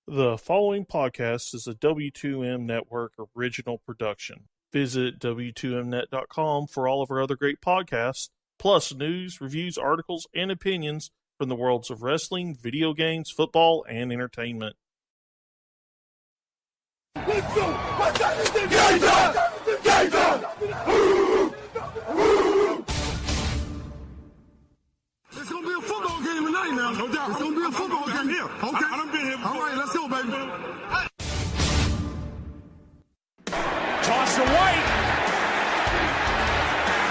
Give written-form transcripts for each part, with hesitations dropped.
The following podcast is a W2M Network original production. Visit W2Mnet.com for all of our other great podcasts, plus news, reviews, articles, and opinions from the worlds of wrestling, video games, football, and entertainment. Let's go! What time is it? Game time! Game time! It's gonna be a football game tonight now. No doubt. It's gonna be a football game here. Okay. I done been here before. All right, let's go, baby. Toss to White.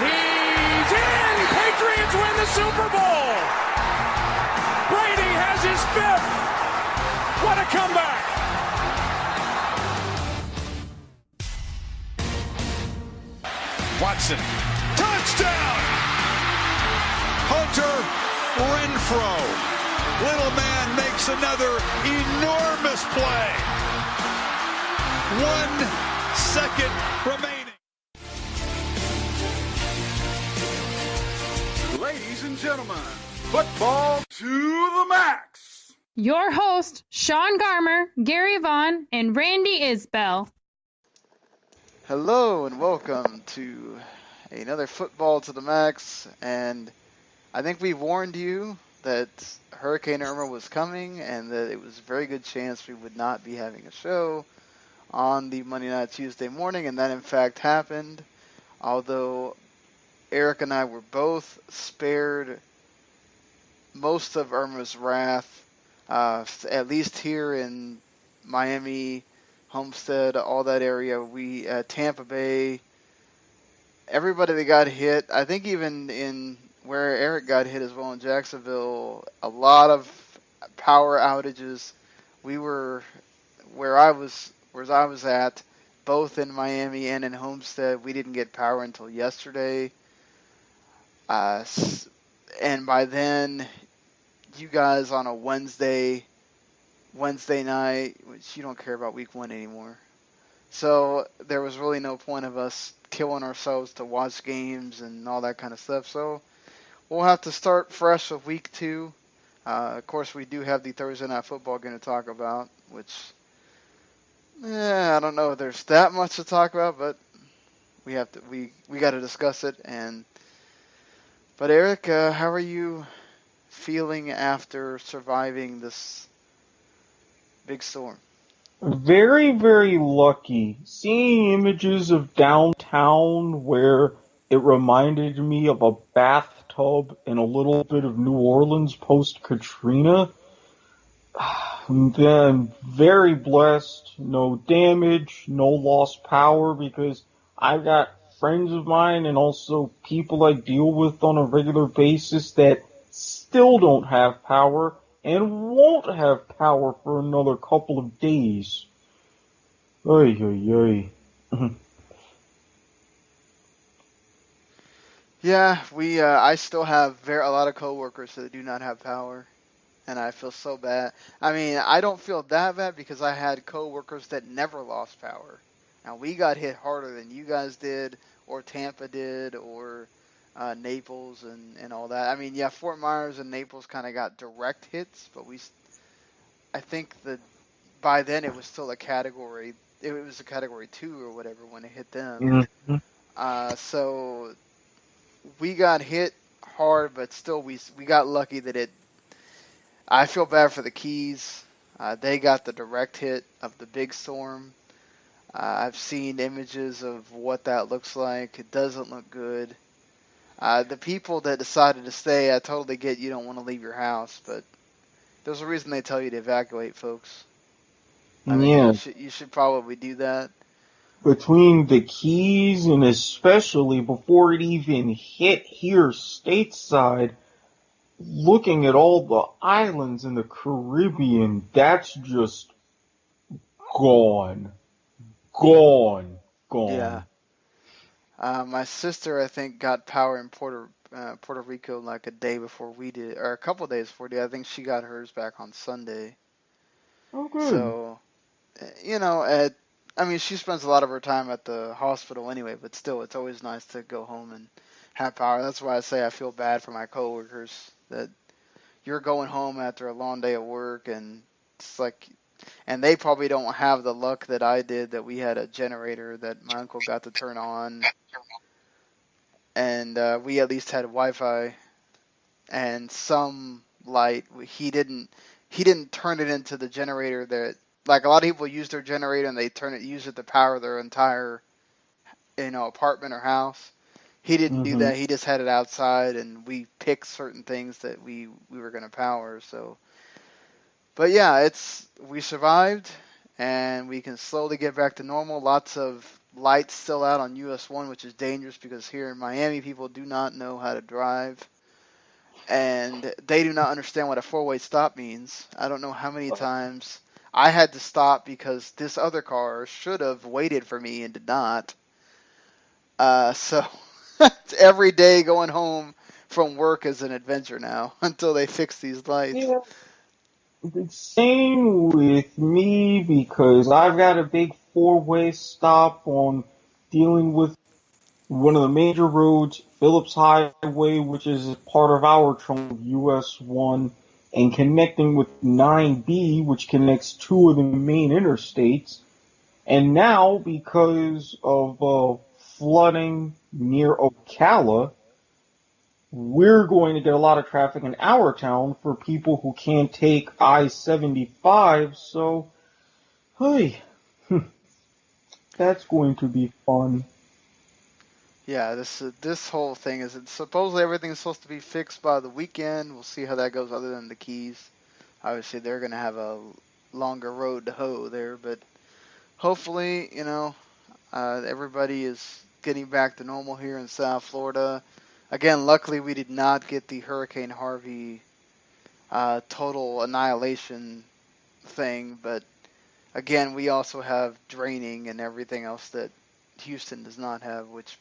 He's in! Patriots win the Super Bowl! Brady has his fifth! What a comeback! Watson, touchdown! Hunter Renfrow. Little man makes another enormous play. 1 second remaining. Ladies and gentlemen, football to the max. Your host, Sean Garmer, Gary Vaughan, and Randy Isbell. Hello and welcome to another Football to the Max, and I think we warned you that Hurricane Irma was coming and that it was a very good chance we would not be having a show on the Monday night Tuesday morning, and that in fact happened, although Eric and I were both spared most of Irma's wrath, at least here in Miami, Homestead, all that area. We Tampa Bay, everybody that got hit. I think even in where Eric got hit as well in Jacksonville, a lot of power outages. We were where I was at, both in Miami and in Homestead. We didn't get power until yesterday, and by then, you guys on a Wednesday night, which you don't care about week 1 anymore. So there was really no point of us killing ourselves to watch games and all that kind of stuff. So we'll have to start fresh with week 2. Of course, we do have the Thursday Night Football game to talk about, which I don't know if there's that much to talk about, but we got to discuss it. But Eric, how are you feeling after surviving this big storm? Very, very lucky. Seeing images of downtown where it reminded me of a bathtub and a little bit of New Orleans post-Katrina. I'm very blessed. No damage, no lost power, because I've got friends of mine and also people I deal with on a regular basis that still don't have power and won't have power for another couple of days. Ay, ay, ay. Yeah, I still have a lot of coworkers that do not have power, and I feel so bad. I mean, I don't feel that bad because I had coworkers that never lost power. Now, we got hit harder than you guys did, or Tampa did, or Naples and all that. I mean, yeah, Fort Myers and Naples kind of got direct hits, but I think that by then it was still a category. It was a category 2 or whatever when it hit them. Mm-hmm. So we got hit hard, but still we got lucky that it. I feel bad for the Keys. They got the direct hit of the big storm. I've seen images of what that looks like. It doesn't look good. The people that decided to stay, I totally get you don't want to leave your house, but there's a reason they tell you to evacuate, folks. I mean, you should probably do that. Between the Keys and especially before it even hit here stateside, looking at all the islands in the Caribbean, that's just gone. Gone. Yeah. My sister, I think, got power in Puerto Rico like a day before we did, or a couple days before we did. I think she got hers back on Sunday. Oh, good. So, I mean, she spends a lot of her time at the hospital anyway, but still, it's always nice to go home and have power. That's why I say I feel bad for my coworkers that you're going home after a long day of work, and it's like And they probably don't have the luck that I did, that we had a generator that my uncle got to turn on. And we at least had Wi-Fi and some light. He didn't turn it into the generator that, like, a lot of people use their generator and they use it to power their entire, apartment or house. He didn't do that. He just had it outside, and we picked certain things that we were going to power. So, but yeah, we survived, and we can slowly get back to normal. Lots of lights still out on US 1, which is dangerous because here in Miami, people do not know how to drive, and they do not understand what a four-way stop means. I don't know how many times I had to stop because this other car should have waited for me and did not. So every day going home from work is an adventure now until they fix these lights. Yeah. The same with me, because I've got a big four-way stop on dealing with one of the major roads, Phillips Highway, which is part of our trunk of US 1, and connecting with 9B, which connects two of the main interstates. And now, because of flooding near Ocala, we're going to get a lot of traffic in our town for people who can't take I-75, so, hey, that's going to be fun. Yeah, this whole thing is, supposedly everything's supposed to be fixed by the weekend. We'll see how that goes other than the keys. Obviously, they're going to have a longer road to hoe there, but hopefully, everybody is getting back to normal here in South Florida. Again, luckily we did not get the Hurricane Harvey total annihilation thing, but again, we also have draining and everything else that Houston does not have, which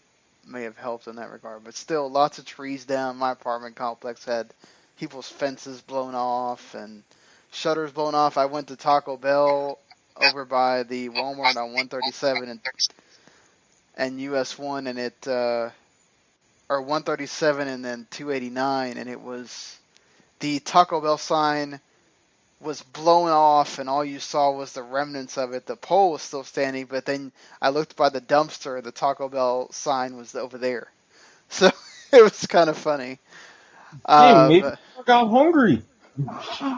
may have helped in that regard. But still, lots of trees down. My apartment complex had people's fences blown off and shutters blown off. I went to Taco Bell over by the Walmart on 137 and US 1, and it, or 137 and then 289, and it was, the Taco Bell sign was blown off, and all you saw was the remnants of it. The pole was still standing, but then I looked by the dumpster, the Taco Bell sign was over there. So it was kind of funny. Hey, maybe I got hungry.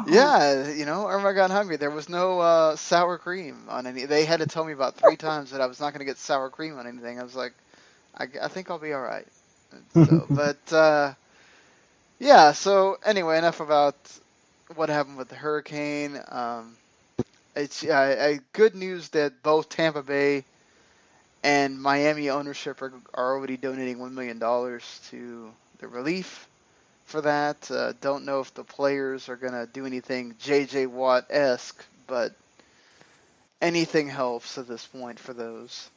Yeah, Irma got hungry. There was no sour cream on any. They had to tell me about 3 times that I was not going to get sour cream on anything. I was like, I think I'll be all right. So, but yeah. So anyway, enough about what happened with the hurricane. It's good news that both Tampa Bay and Miami ownership are already donating $1 million to the relief for that. Don't know if the players are going to do anything J.J. Watt-esque, but anything helps at this point for those.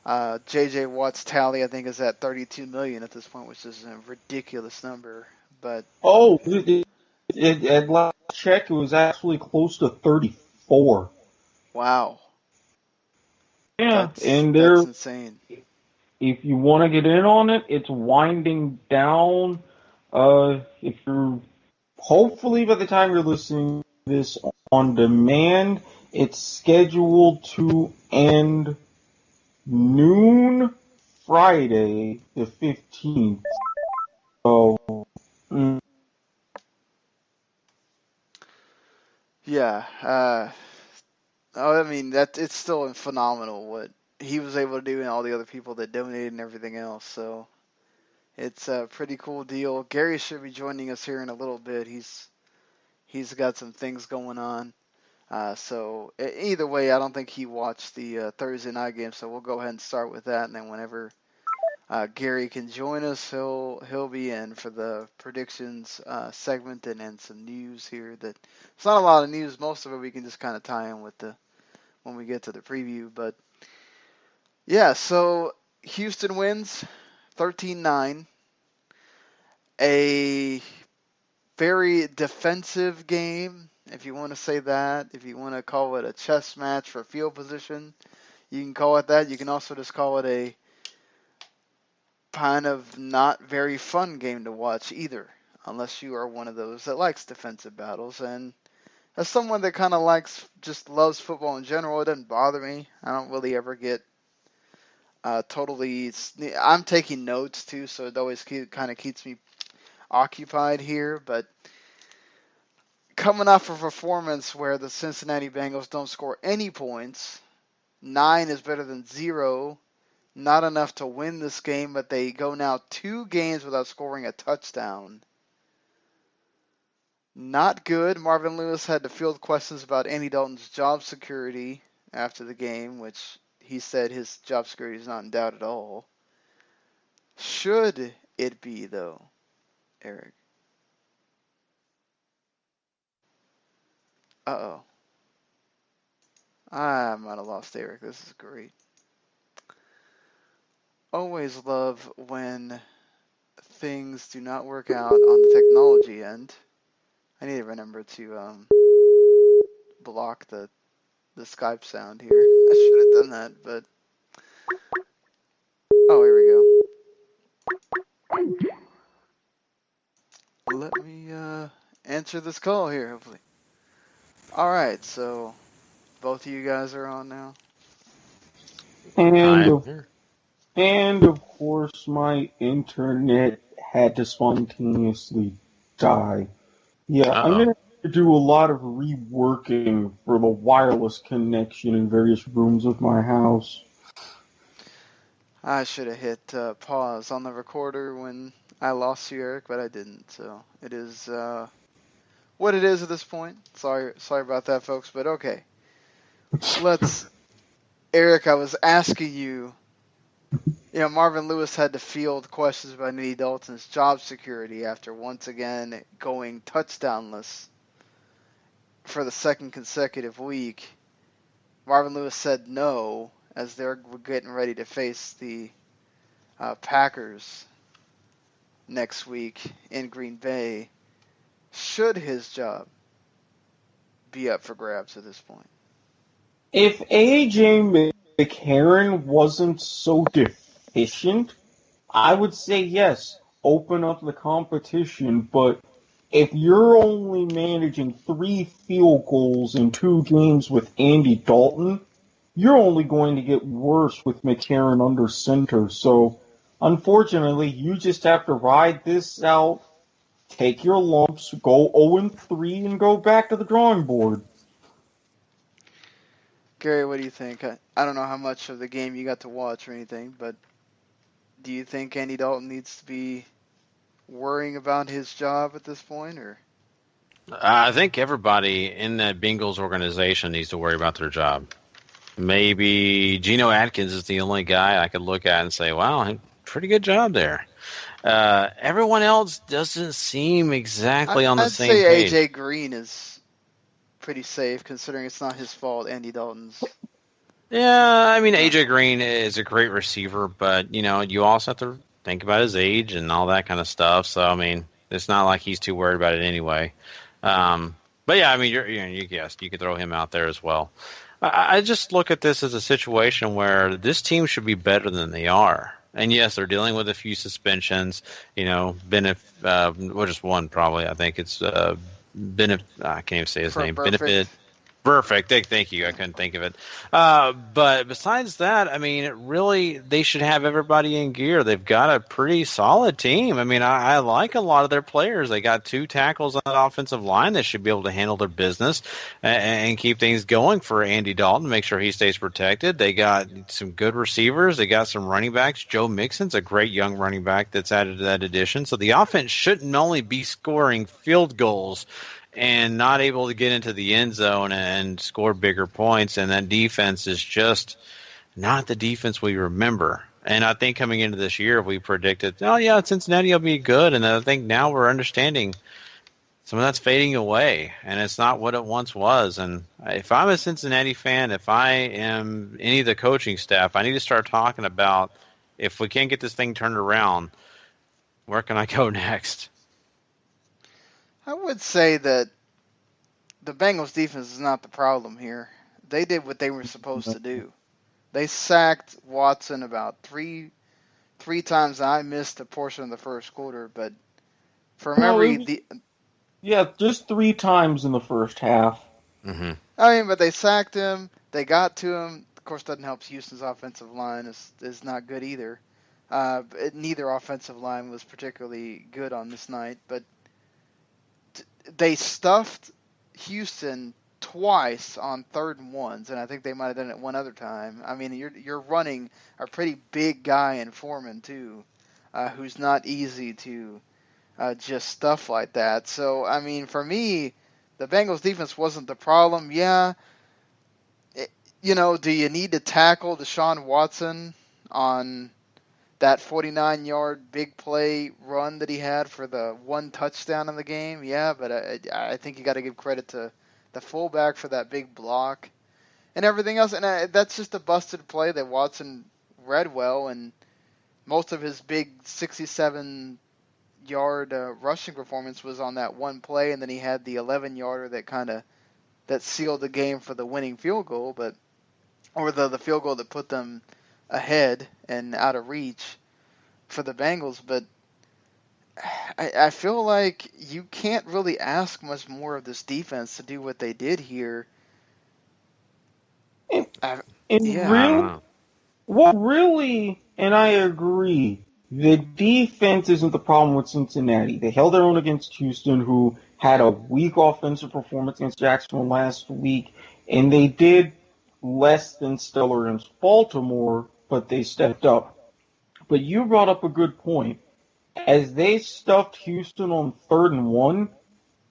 J.J. Watt's tally, I think, is at $32 million at this point, which is a ridiculous number. But at last check, it was actually close to 34. Wow. Yeah, that's insane. If you want to get in on it, it's winding down. If you're, hopefully by the time you're listening to this on demand, it's scheduled to end noon Friday the 15th. So, Yeah. I mean, it's still phenomenal what he was able to do and all the other people that donated and everything else. So it's a pretty cool deal. Gary should be joining us here in a little bit. He's got some things going on. So either way, I don't think he watched the Thursday night game. So we'll go ahead and start with that, and then whenever Gary can join us, he'll be in for the predictions segment and then some news here. That it's not a lot of news. Most of it we can just kind of tie in with when we get to the preview. But yeah, so Houston wins 13-9. A very defensive game, if you want to say that. If you want to call it a chess match for field position, you can call it that. You can also just call it a kind of not very fun game to watch either, unless you are one of those that likes defensive battles. And as someone that kind of loves football in general, it doesn't bother me. I don't really ever get totally. I'm taking notes too, so it always kind of keeps me occupied here. But coming off a performance where the Cincinnati Bengals don't score any points, 9 is better than 0. Not enough to win this game, but they go now 2 games without scoring a touchdown. Not good. Marvin Lewis had to field questions about Andy Dalton's job security after the game, which he said his job security is not in doubt at all. Should it be, though, Erik? Uh-oh. I might have lost Erik. This is great. Always love when things do not work out on the technology end. I need to remember to block the Skype sound here. I should have done that, but oh, here we go. Let me answer this call here, hopefully. All right, so both of you guys are on now. And of course, my internet had to spontaneously die. Yeah, I'm going to have to do a lot of reworking for the wireless connection in various rooms of my house. I should have hit pause on the recorder when I lost you, Erik, but I didn't. So it is what it is at this point. Sorry about that, folks, but okay. Erik, I was asking you, Marvin Lewis had to field questions about Andy Dalton's job security after once again going touchdownless for the second consecutive week. Marvin Lewis said no, as they're getting ready to face the Packers next week in Green Bay. Should his job be up for grabs at this point? If A.J. McCarron wasn't so deficient, I would say yes, open up the competition, but if you're only managing 3 field goals in 2 games with Andy Dalton, you're only going to get worse with McCarron under center. So, unfortunately, you just have to ride this out, take your lumps, go 0-3, and go back to the drawing board. Gary, what do you think? I don't know how much of the game you got to watch or anything, but do you think Andy Dalton needs to be worrying about his job at this point, or? I think everybody in that Bengals organization needs to worry about their job. Maybe Geno Atkins is the only guy I could look at and say, wow, pretty good job there. Everyone else doesn't seem exactly on the same page. I'd say AJ Green is pretty safe, considering it's not his fault, Andy Dalton's. Yeah, I mean, AJ Green is a great receiver, but, you also have to think about his age and all that kind of stuff. So, I mean, it's not like he's too worried about it anyway. But, yeah, I mean, you could throw him out there as well. I just look at this as a situation where this team should be better than they are. And, yes, they're dealing with a few suspensions. Just one probably. I think it's I can't even say his name. Benefit. Perfect. Thank you. I couldn't think of it. But besides that, I mean, they should have everybody in gear. They've got a pretty solid team. I mean, I like a lot of their players. They got 2 tackles on the offensive line that should be able to handle their business and keep things going for Andy Dalton, make sure he stays protected. They got some good receivers. They got some running backs. Joe Mixon's a great young running back that's added to that addition. So the offense shouldn't only be scoring field goals and not able to get into the end zone and score bigger points. And that defense is just not the defense we remember. And I think coming into this year, we predicted, Cincinnati will be good. And I think now we're understanding some of that's fading away, and it's not what it once was. And if I'm a Cincinnati fan, if I am any of the coaching staff, I need to start talking about, if we can't get this thing turned around, where can I go next? I would say that the Bengals defense is not the problem here. They did what they were supposed to do. They sacked Watson about three times. I missed a portion of the first quarter, but from memory, Yeah, just 3 times in the first half. Mm-hmm. I mean, but they sacked him. They got to him. Of course, doesn't help. Houston's offensive line is not good either. Neither offensive line was particularly good on this night, but they stuffed Houston twice on 3rd and 1s, and I think they might have done it one other time. I mean, you're running a pretty big guy in Foreman too, who's not easy to just stuff like that. So, I mean, for me, the Bengals defense wasn't the problem. Yeah, do you need to tackle DeShaun Watson on that 49-yard big play run that he had for the 1 touchdown in the game? Yeah, but I think you got to give credit to the fullback for that big block and everything else. And that's just a busted play that Watson read well, and most of his big 67-yard rushing performance was on that one play, and then he had the 11-yarder that sealed the game for the winning field goal, or the field goal that put them ahead and out of reach for the Bengals. But I feel like you can't really ask much more of this defense to do what they did here. Really, and I agree, the defense isn't the problem with Cincinnati. They held their own against Houston, who had a weak offensive performance against Jacksonville last week, and they did less than stellar against Baltimore, but they stepped up. But you brought up a good point. As they stuffed Houston on 3rd and 1,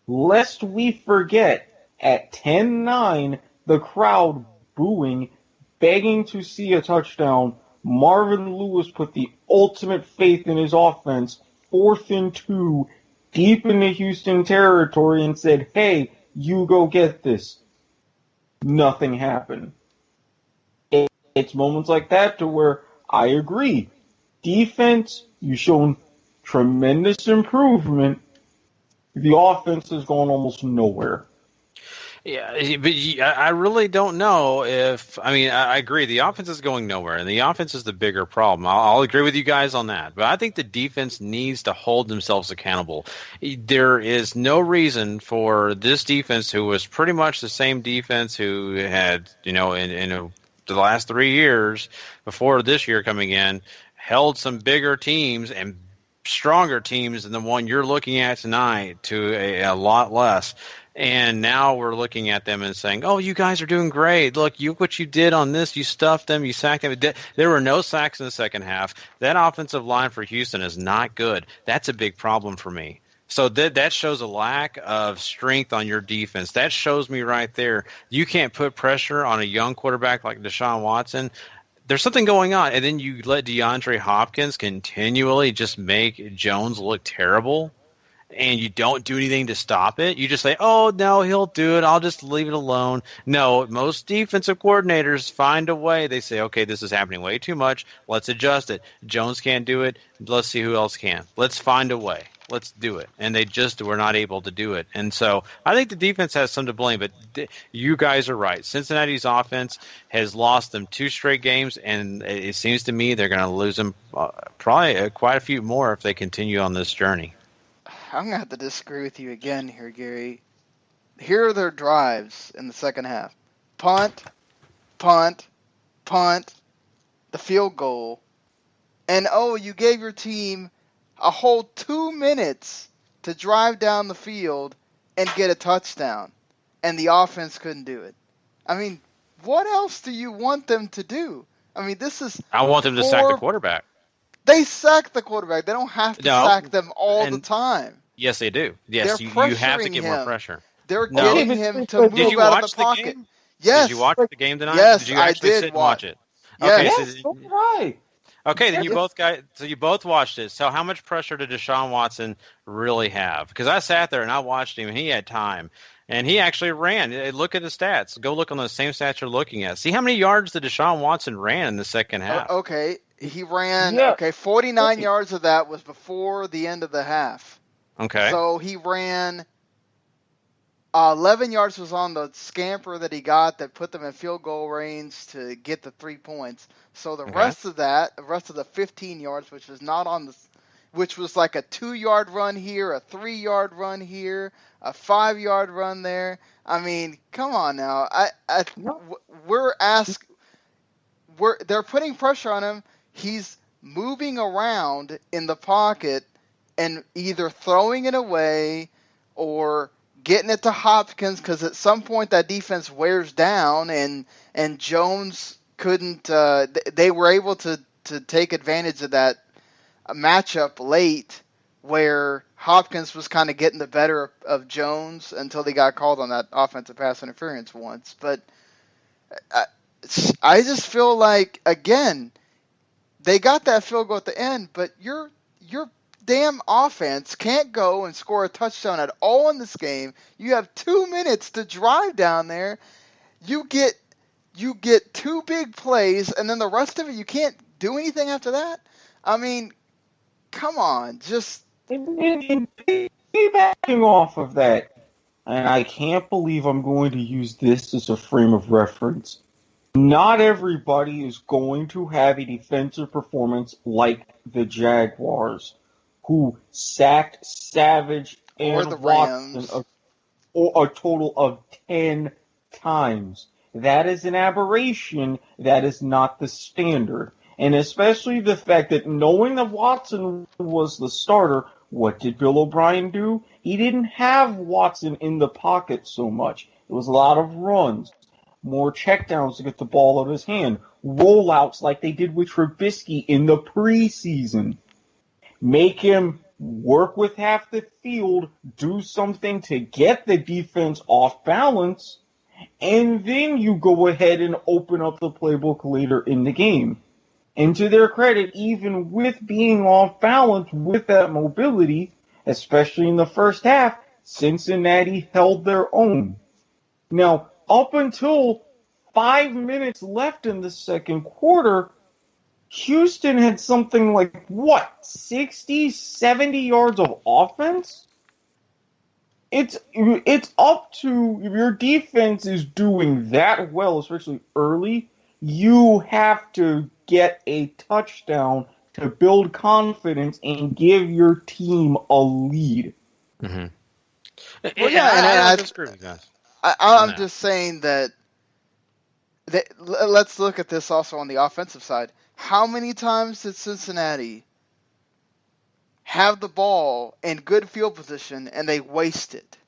lest we forget, at 10-9, the crowd booing, begging to see a touchdown, Marvin Lewis put the ultimate faith in his offense, 4th and 2, deep into Houston territory, and said, hey, you go get this. Nothing happened. It's moments like that to where I agree. Defense, you've shown tremendous improvement. The offense has gone almost nowhere. Yeah, but I really don't know if – I agree. The offense is going nowhere, and the offense is the bigger problem. I'll agree with you guys on that. But I think the defense needs to hold themselves accountable. There is no reason for this defense, who was pretty much the same defense who had, in the last 3 years before this year coming in, held some bigger teams and stronger teams than the one you're looking at tonight to a lot less. And now we're looking at them and saying, oh, you guys are doing great. Look, what you did on this, you stuffed them, you sacked them. There were no sacks in the second half. That offensive line for Houston is not good. That's a big problem for me. So that shows a lack of strength on your defense. That shows me right there, you can't put pressure on a young quarterback like DeShaun Watson. There's something going on. And then you let DeAndre Hopkins continually just make Jones look terrible, and you don't do anything to stop it. You just say, oh, no, he'll do it. I'll just leave it alone. No, most defensive coordinators find a way. They say, okay, this is happening way too much. Let's adjust it. Jones can't do it. Let's see who else can. Let's find a way. Let's do it. And they just were not able to do it. And so I think the defense has some to blame, but you guys are right. Cincinnati's offense has lost them 2 straight games, and it seems to me they're going to lose them probably quite a few more if they continue on this journey. I'm going to have to disagree with you again here, Gary. Here are their drives in the second half. Punt, punt, punt, the field goal. And, you gave your team a whole 2 minutes to drive down the field and get a touchdown. And the offense couldn't do it. I mean, what else do you want them to do? I mean, this is... I want them to sack the quarterback. They sack the quarterback. They don't have to sack them all the time. Yes, they do. Yes, you have to give more pressure. They're getting him to move out of the pocket. Yes. Did you watch the game tonight? Yes, did you actually sit and watch it? Yes. Okay, so right. Okay, then you both watched it. So how much pressure did DeShaun Watson really have? Because I sat there and I watched him, and he had time. And he actually ran. Look at the stats. Go look on the same stats you're looking at. See how many yards did DeShaun Watson ran in the second half. Okay, he ran, 49 yards of that was before the end of the half. Okay. So he ran 11 yards was on the scamper that he got that put them in field goal range to get the 3 points. So the rest of the 15 yards, which was not on the which was like a 2-yard run here, a 3-yard run here, a 5-yard run there. I mean, come on now. They're putting pressure on him. He's moving around in the pocket and either throwing it away or getting it to Hopkins, because at some point that defense wears down, and Jones couldn't. They were able to take advantage of that matchup late, where Hopkins was kind of getting the better of Jones until they got called on that offensive pass interference once. But I just feel like, again, they got that field goal at the end, but your damn offense can't go and score a touchdown at all in this game. You have 2 minutes to drive down there. You get 2 big plays, and then the rest of it, you can't do anything after that. I mean, come on, just piggybacking off of that, and I can't believe I'm going to use this as a frame of reference. Not everybody is going to have a defensive performance like the Jaguars, who sacked Savage and Watson a total of 10 times. That is an aberration. That is not the standard. And especially the fact that, knowing that Watson was the starter, what did Bill O'Brien do? He didn't have Watson in the pocket so much. It was a lot of runs, more checkdowns to get the ball out of his hand, rollouts like they did with Trubisky in the preseason. Make him work with half the field, do something to get the defense off balance, and then you go ahead and open up the playbook later in the game. And to their credit, even with being off balance with that mobility, especially in the first half, Cincinnati held their own. Now, up until 5 minutes left in the second quarter, Houston had something like, 60, 70 yards of offense? It's up to, if your defense is doing that well, especially early, you have to get a touchdown to build confidence and give your team a lead. Mm-hmm. Well, yeah, and I disagree with that. I'm just saying that let's look at this also on the offensive side. How many times did Cincinnati have the ball in good field position and they waste it?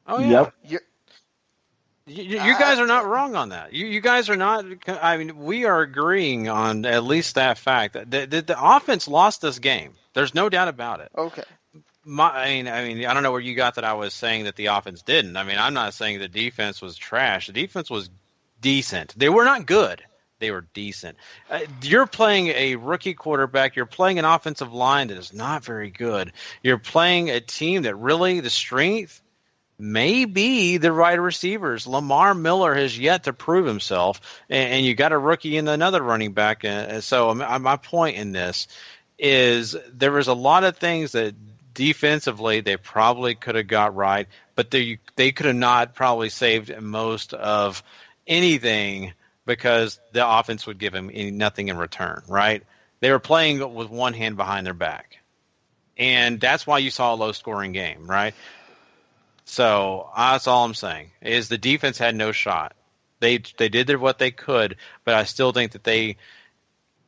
Oh, yeah. Yep. You guys are not wrong on that. You guys are not. I mean, we are agreeing on at least that fact that the offense lost this game. There's no doubt about it. Okay. I mean, I don't know where you got that I was saying that the offense didn't. I mean, I'm not saying the defense was trash. The defense was decent. They were not good. They were decent. You're playing a rookie quarterback. You're playing an offensive line that is not very good. You're playing a team that really, the strength may be the wide receivers. Lamar Miller has yet to prove himself, and you got a rookie and another running back. So my point in this is there was a lot of things that defensively they probably could have got right, but they could have not probably saved most of anything because the offense would give them nothing in return, right? They were playing with one hand behind their back. And that's why you saw a low-scoring game, right? So that's all I'm saying, is the defense had no shot. They did what they could, but I still think that they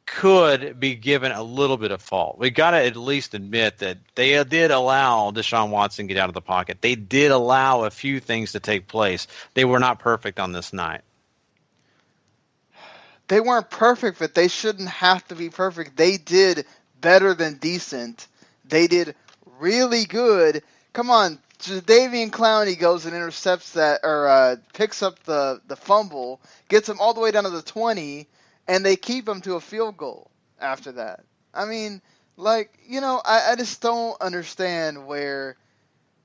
could be given a little bit of fault. We got to at least admit that they did allow DeShaun Watson to get out of the pocket. They did allow a few things to take place. They were not perfect on this night. They weren't perfect, but they shouldn't have to be perfect. They did better than decent. They did really good. Come on, Jadeveon Clowney goes and intercepts that, or picks up the fumble, gets him all the way down to the 20, and they keep him to a field goal after that. I mean, I just don't understand where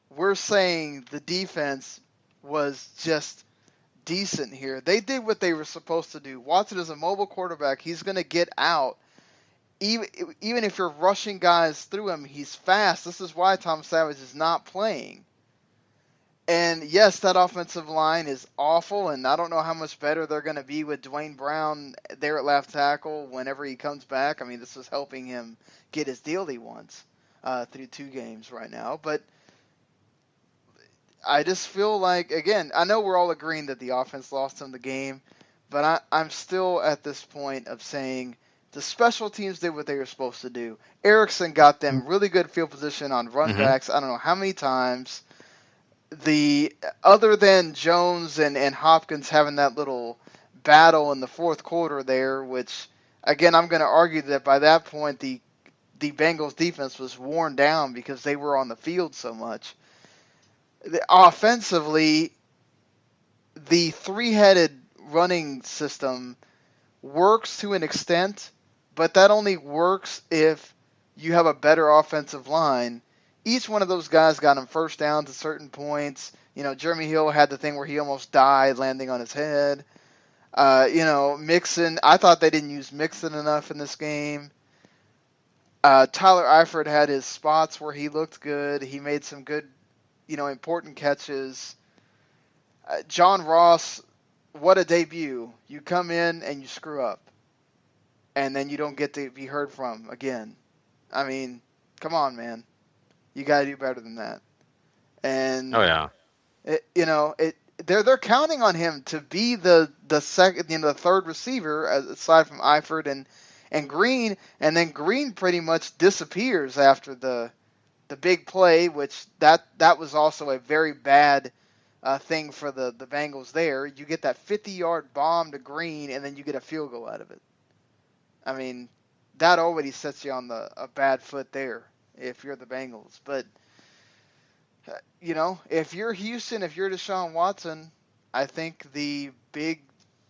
we're saying the defense was just decent here. They did what they were supposed to do. Watson is a mobile quarterback. He's going to get out. Even if you're rushing guys through him, he's fast. This is why Tom Savage is not playing. And yes, that offensive line is awful, and I don't know how much better they're going to be with Duane Brown there at left tackle whenever he comes back. I mean, this is helping him get his deal he wants. through 2 games right now. But I just feel like, again, I know we're all agreeing that the offense lost them the game, but I'm still at this point of saying the special teams did what they were supposed to do. Erickson got them really good field position on run backs. I don't know how many times. Other than Jones and Hopkins having that little battle in the fourth quarter there, which, again, I'm going to argue that by that point the Bengals defense was worn down because they were on the field so much. Offensively, the 3-headed running system works to an extent, but that only works if you have a better offensive line. Each one of those guys got him first downs at certain points. Jeremy Hill had the thing where he almost died landing on his head. Mixon, I thought they didn't use Mixon enough in this game. Tyler Eifert had his spots where he looked good. He made some good, important catches. John Ross, what a debut. You come in and you screw up. And then you don't get to be heard from again. I mean, come on, man. You got to do better than that. And oh yeah, they're counting on him to be the second, the third receiver aside from Eifert and Green, and then Green pretty much disappears after the big play, which that was also a very bad thing for the Bengals there. You get that 50-yard bomb to Green, and then you get a field goal out of it. I mean, that already sets you on a bad foot there if you're the Bengals. But, if you're Houston, if you're DeShaun Watson, I think the big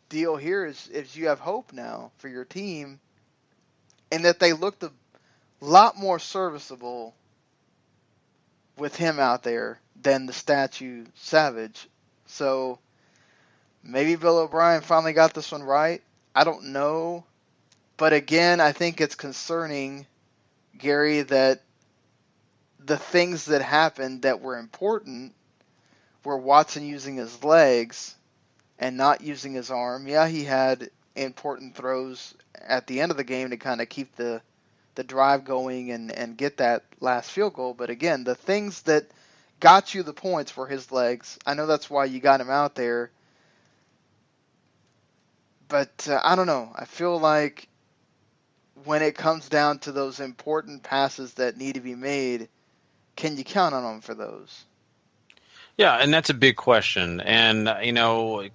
deal here is you have hope now for your team, and that they looked a lot more serviceable with him out there than the statue Savage. So maybe Bill O'Brien finally got this one right. I don't know. But again, I think it's concerning, Gary, that the things that happened that were important were Watson using his legs and not using his arm. Yeah, he had important throws at the end of the game to kind of keep the drive going and get that last field goal. But again, the things that got you the points were his legs. I know that's why you got him out there. But I don't know. I feel like when it comes down to those important passes that need to be made, can you count on them for those? Yeah, and that's a big question. And,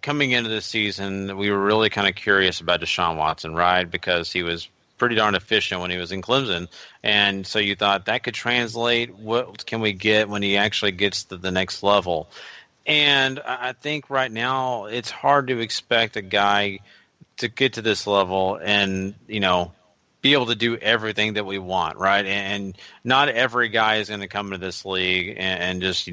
coming into the season, we were really kind of curious about DeShaun Watson, right? Because he was pretty darn efficient when he was in Clemson. And so you thought that could translate. What can we get when he actually gets to the next level? And I think right now it's hard to expect a guy to get to this level and, be able to do everything that we want, right? And not every guy is going to come into this league and just,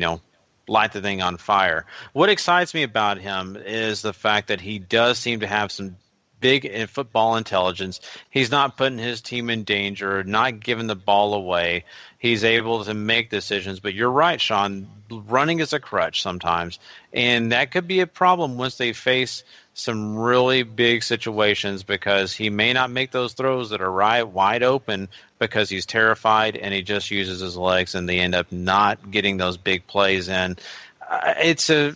light the thing on fire. What excites me about him is the fact that he does seem to have some big football intelligence. He's not putting his team in danger, not giving the ball away. He's able to make decisions. But you're right, Sean, running is a crutch sometimes. And that could be a problem once they face some really big situations, because he may not make those throws that are wide open because he's terrified and he just uses his legs, and they end up not getting those big plays in. It's a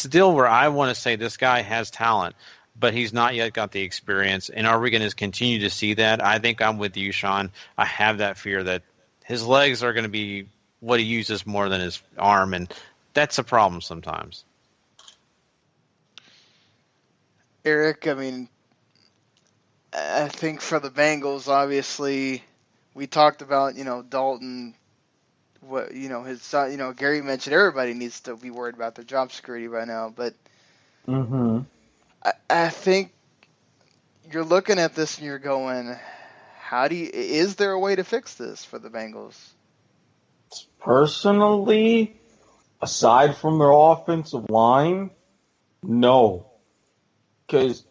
deal where I want to say this guy has talent, but he's not yet got the experience. And are we going to continue to see that? I think I'm with you, Sean. I have that fear that his legs are going to be what he uses more than his arm, and that's a problem sometimes. Erik, I mean, I think for the Bengals, obviously, we talked about, Dalton, his son, Gary mentioned everybody needs to be worried about their job security right now, but I think you're looking at this and you're going, is there a way to fix this for the Bengals? Personally, aside from their offensive line, no. Because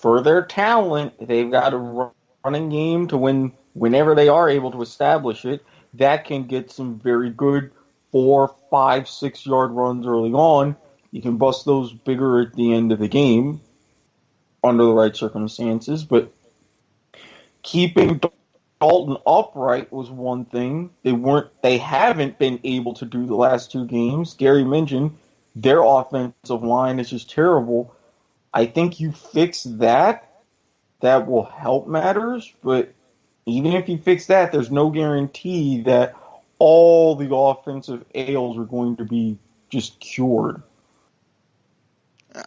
for their talent, they've got a running game to win whenever they are able to establish it. That can get some very good 4, 5, 6 yard runs early on. You can bust those bigger at the end of the game under the right circumstances. But keeping Dalton upright was one thing. They haven't been able to do the last 2 games. Gary mentioned their offensive line is just terrible. I think you fix that will help matters, but even if you fix that, there's no guarantee that all the offensive ails are going to be just cured.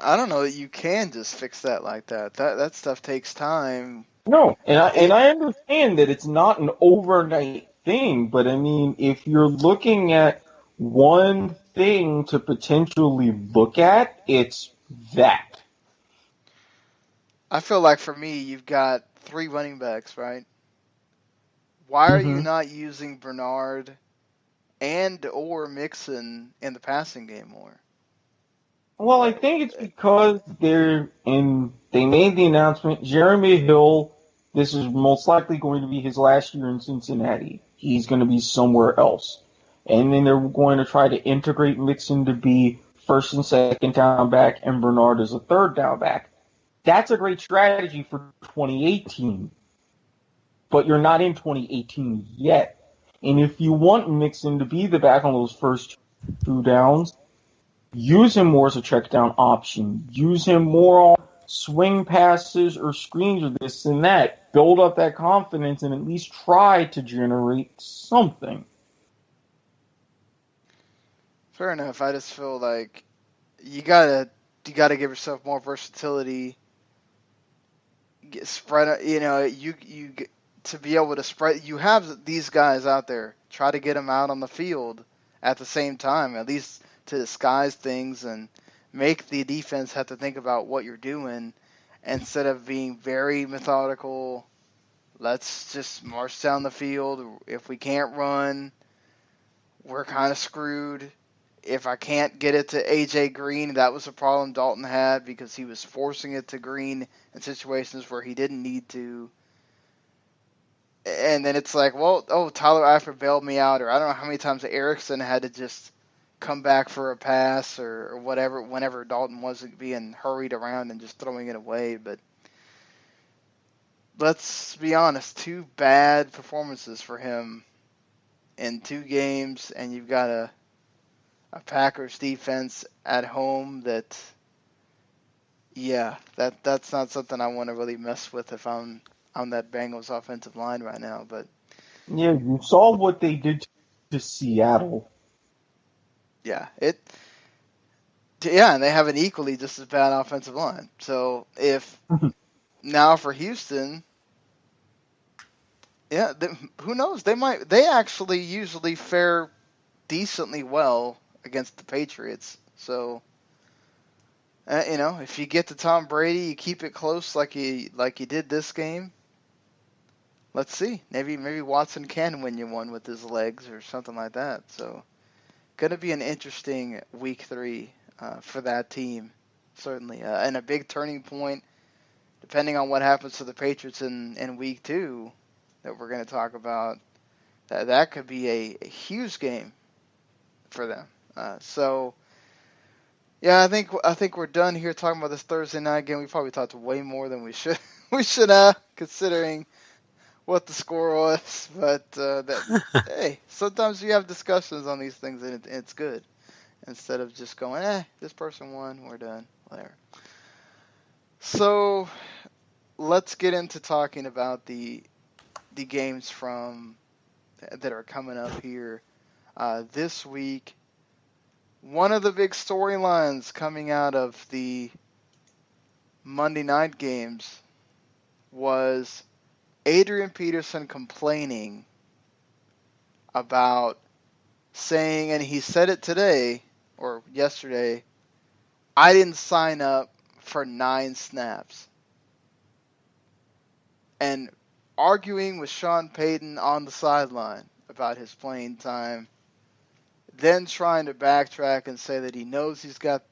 I don't know that you can just fix that like that. That stuff takes time. No, and I understand that it's not an overnight thing, but I mean, if you're looking at one thing to potentially look at, it's that. I feel like for me, you've got 3 running backs, right? Why are you not using Bernard and or Mixon in the passing game more? Well, I think it's because they made the announcement, Jeremy Hill, this is most likely going to be his last year in Cincinnati. He's going to be somewhere else. And then they're going to try to integrate Mixon to be first and second down back and Bernard as a third down back. That's a great strategy for 2018. But you're not in 2018 yet. And if you want Mixon to be the back on those first 2 downs, use him more as a check down option. Use him more on swing passes or screens or this and that. Build up that confidence and at least try to generate something. Fair enough. I just feel like you gotta give yourself more versatility. Spread, you to be able to spread. You have these guys out there. Try to get them out on the field at the same time, at least to disguise things and make the defense have to think about what you're doing instead of being very methodical. Let's just march down the field. If we can't run, we're kind of screwed. If I can't get it to A.J. Green, that was a problem Dalton had because he was forcing it to Green in situations where he didn't need to. And then it's like, Tyler Eifert bailed me out, or I don't know how many times Erickson had to just come back for a pass or whatever whenever Dalton wasn't being hurried around and just throwing it away. But let's be honest, 2 bad performances for him in 2 games, and you've got a Packers defense at home that's not something I want to really mess with if I'm on that Bengals offensive line right now. But yeah, you saw what they did to Seattle. Yeah, and they have an equally just as bad offensive line. So if now for Houston, who knows? They actually usually fare decently well against the Patriots. So if you get to Tom Brady, you keep it close like you did this game. Let's see. Maybe Watson can win you one with his legs or something like that. So going to be an interesting week 3 for that team, certainly, and a big turning point, depending on what happens to the Patriots in week 2 that we're going to talk about. That could be a huge game for them. I think we're done here talking about this Thursday night game. We probably talked way more than we should have, considering what the score was. But hey, sometimes you have discussions on these things, and it's good instead of just going, this person won, we're done, whatever. So let's get into talking about the games that are coming up here this week. One of the big storylines coming out of the Monday night games was Adrian Peterson complaining about saying, and he said it today or yesterday, I didn't sign up for 9 snaps. And arguing with Sean Payton on the sideline about his playing time, then trying to backtrack and say that he knows he's got,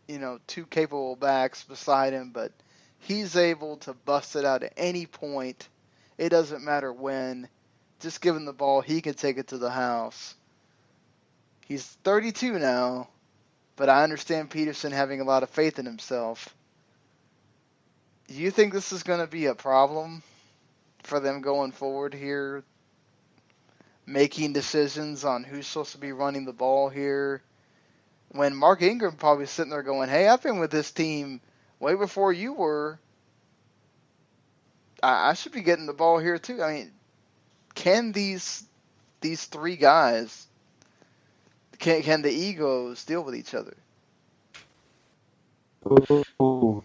2 capable backs beside him, but he's able to bust it out at any point. It doesn't matter when. Just give him the ball, he can take it to the house. He's 32 now, but I understand Peterson having a lot of faith in himself. Do you think this is going to be a problem for them going forward here, making decisions on who's supposed to be running the ball here, when Mark Ingram probably sitting there going, hey, I've been with this team way before you were. I should be getting the ball here too. I mean, can these three guys, can the egos deal with each other? Oh,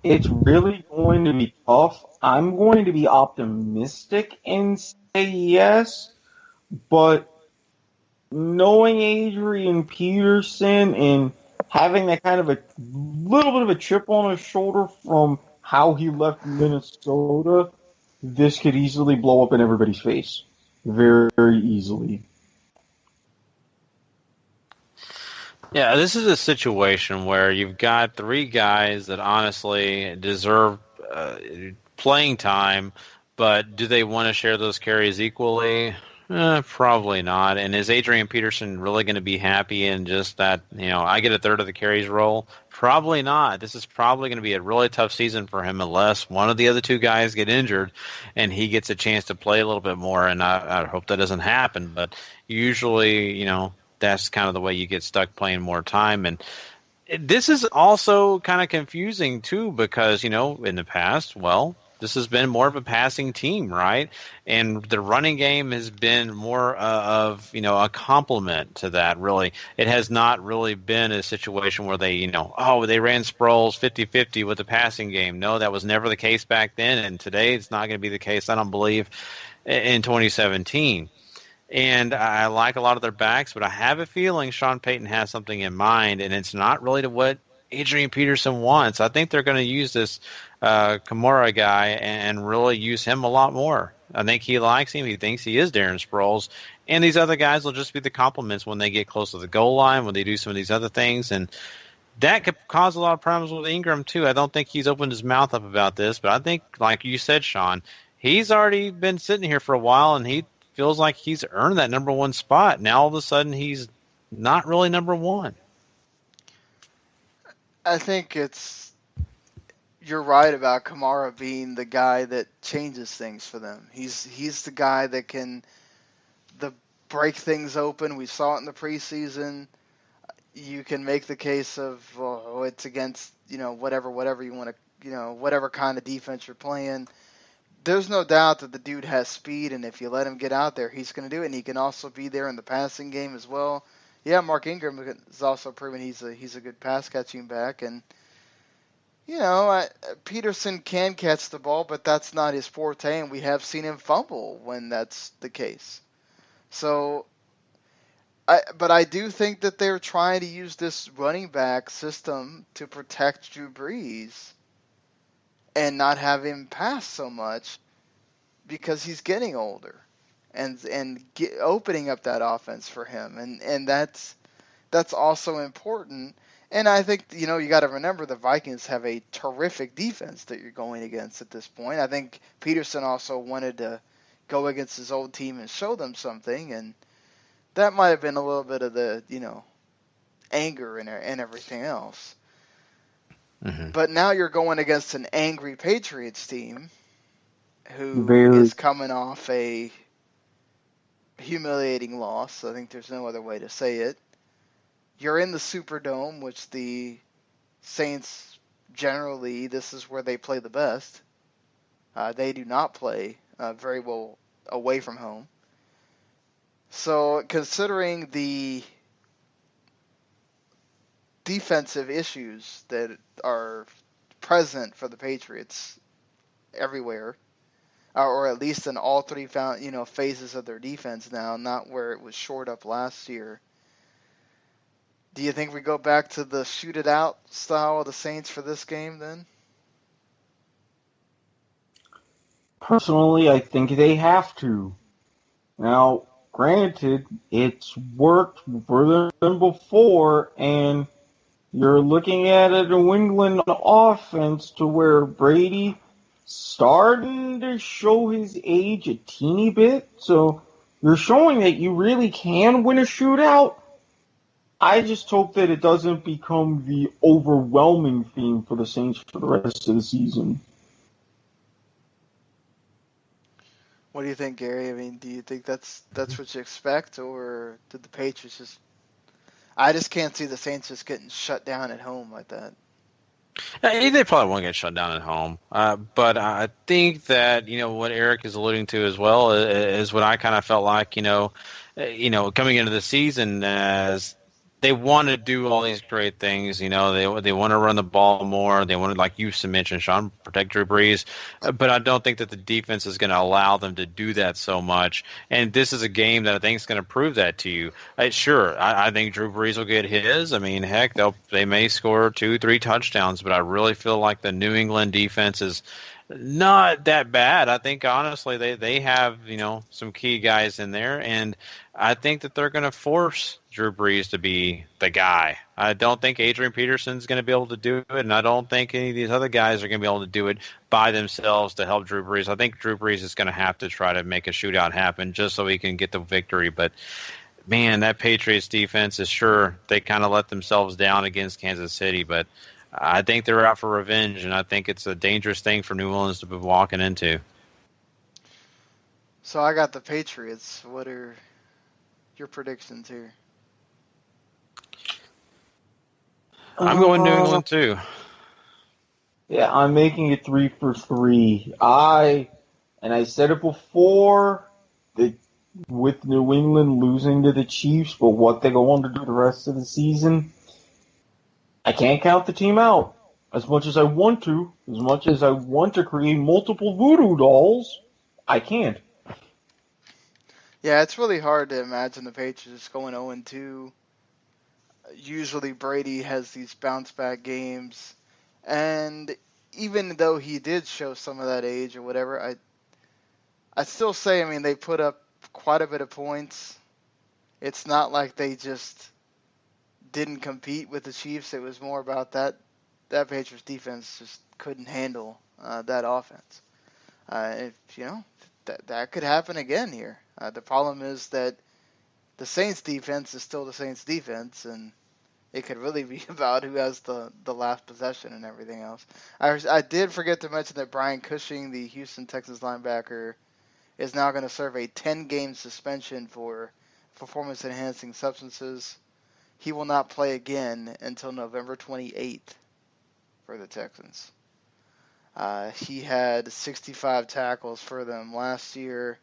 it's really going to be tough. I'm going to be optimistic and say yes, but knowing Adrian Peterson and having that kind of a little bit of a chip on his shoulder from how he left Minnesota, this could easily blow up in everybody's face. Very, very easily. Yeah, this is a situation where you've got three guys that honestly deserve playing time, but do they want to share those carries equally? Probably not. And is Adrian Peterson really going to be happy in just that, I get a third of the carries role? Probably not. This is probably going to be a really tough season for him unless one of the other two guys get injured and he gets a chance to play a little bit more, and I hope that doesn't happen. But usually, that's kind of the way you get stuck playing more time. And this is also kind of confusing, too, because, in the past, this has been more of a passing team, right? And the running game has been more of, a complement to that, really. It has not really been a situation where they, they ran Sproles 50-50 with the passing game. No, that was never the case back then, and today it's not going to be the case, I don't believe, in 2017. And I like a lot of their backs, but I have a feeling Sean Payton has something in mind, and it's not really to what Adrian Peterson wants. I think they're going to use this Kamara guy and really use him a lot more. I think he likes him. He thinks he is Darren Sproles. And these other guys will just be the compliments when they get close to the goal line, when they do some of these other things. And that could cause a lot of problems with Ingram, too. I don't think he's opened his mouth up about this, but I think, like you said, Sean, he's already been sitting here for a while, and he feels like he's earned that number one spot. Now all of a sudden he's not really number one. I think you're right about Kamara being the guy that changes things for them. He's the guy that can break things open. We saw it in the preseason. You can make the case of it's against whatever you want to whatever kind of defense you're playing. There's no doubt that the dude has speed, and if you let him get out there, he's going to do it. And he can also be there in the passing game as well. Yeah, Mark Ingram has also proven he's a good pass catching back, and Peterson can catch the ball, but that's not his forte, and we have seen him fumble when that's the case. So, but I do think that they're trying to use this running back system to protect Drew Brees and not have him pass so much because he's getting older, and opening up that offense for him, and that's also important. And I think you got to remember the Vikings have a terrific defense that you're going against at this point. I think Peterson also wanted to go against his old team and show them something, and that might have been a little bit of the anger and everything else. Mm-hmm. But now you're going against an angry Patriots team who is coming off a humiliating loss. I think there's no other way to say it. You're in the Superdome, which the Saints generally, this is where they play the best. They do not play very well away from home. So considering the defensive issues that are present for the Patriots everywhere, or at least in all three phases of their defense now, not where it was shored up last year. Do you think we go back to the shoot it out style of the Saints for this game then? Personally, I think they have to. Now, granted, it's worked for them before, and you're looking at a New England offense to where Brady starting to show his age a teeny bit, so you're showing that you really can win a shootout. I just hope that it doesn't become the overwhelming theme for the Saints for the rest of the season. What do you think, Gary? I mean, do you think that's what you expect, or did the Patriots just? I just can't see the Saints just getting shut down at home like that. They probably won't get shut down at home. But I think that, what Erik is alluding to as well is what I kind of felt like, coming into the season as they want to do all these great things. They want to run the ball more. They want to, like you mentioned, Sean, protect Drew Brees. But I don't think that the defense is going to allow them to do that so much. And this is a game that I think is going to prove that to you. Sure, I think Drew Brees will get his. I mean, heck, they may score 2-3 touchdowns, but I really feel like the New England defense is not that bad. I think, honestly, they have, some key guys in there, and I think that they're going to force Drew Brees to be the guy. I don't think Adrian Peterson is going to be able to do it, and I don't think any of these other guys are going to be able to do it by themselves to help Drew Brees. I think Drew Brees is going to have to try to make a shootout happen just so he can get the victory. But, man, that Patriots defense is sure they kind of let themselves down against Kansas City, but I think they're out for revenge, and I think it's a dangerous thing for New Orleans to be walking into. So I got the Patriots. What are your predictions here? I'm going New England too. Yeah, I'm making it 3 for 3. I said it before, with New England losing to the Chiefs, but what they go on to do the rest of the season, I can't count the team out. As much as I want to create multiple voodoo dolls, I can't. Yeah, it's really hard to imagine the Patriots going 0-2. Usually Brady has these bounce-back games, and even though he did show some of that age or whatever, I still say, I mean, they put up quite a bit of points. It's not like they just didn't compete with the Chiefs. It was more about that Patriots defense just couldn't handle that offense. That could happen again here. The problem is that the Saints defense is still the Saints defense, and it could really be about who has the last possession and everything else. I did forget to mention that Brian Cushing, the Houston Texans linebacker, is now going to serve a 10-game suspension for performance-enhancing substances. He will not play again until November 28th for the Texans. He had 65 tackles for them last year.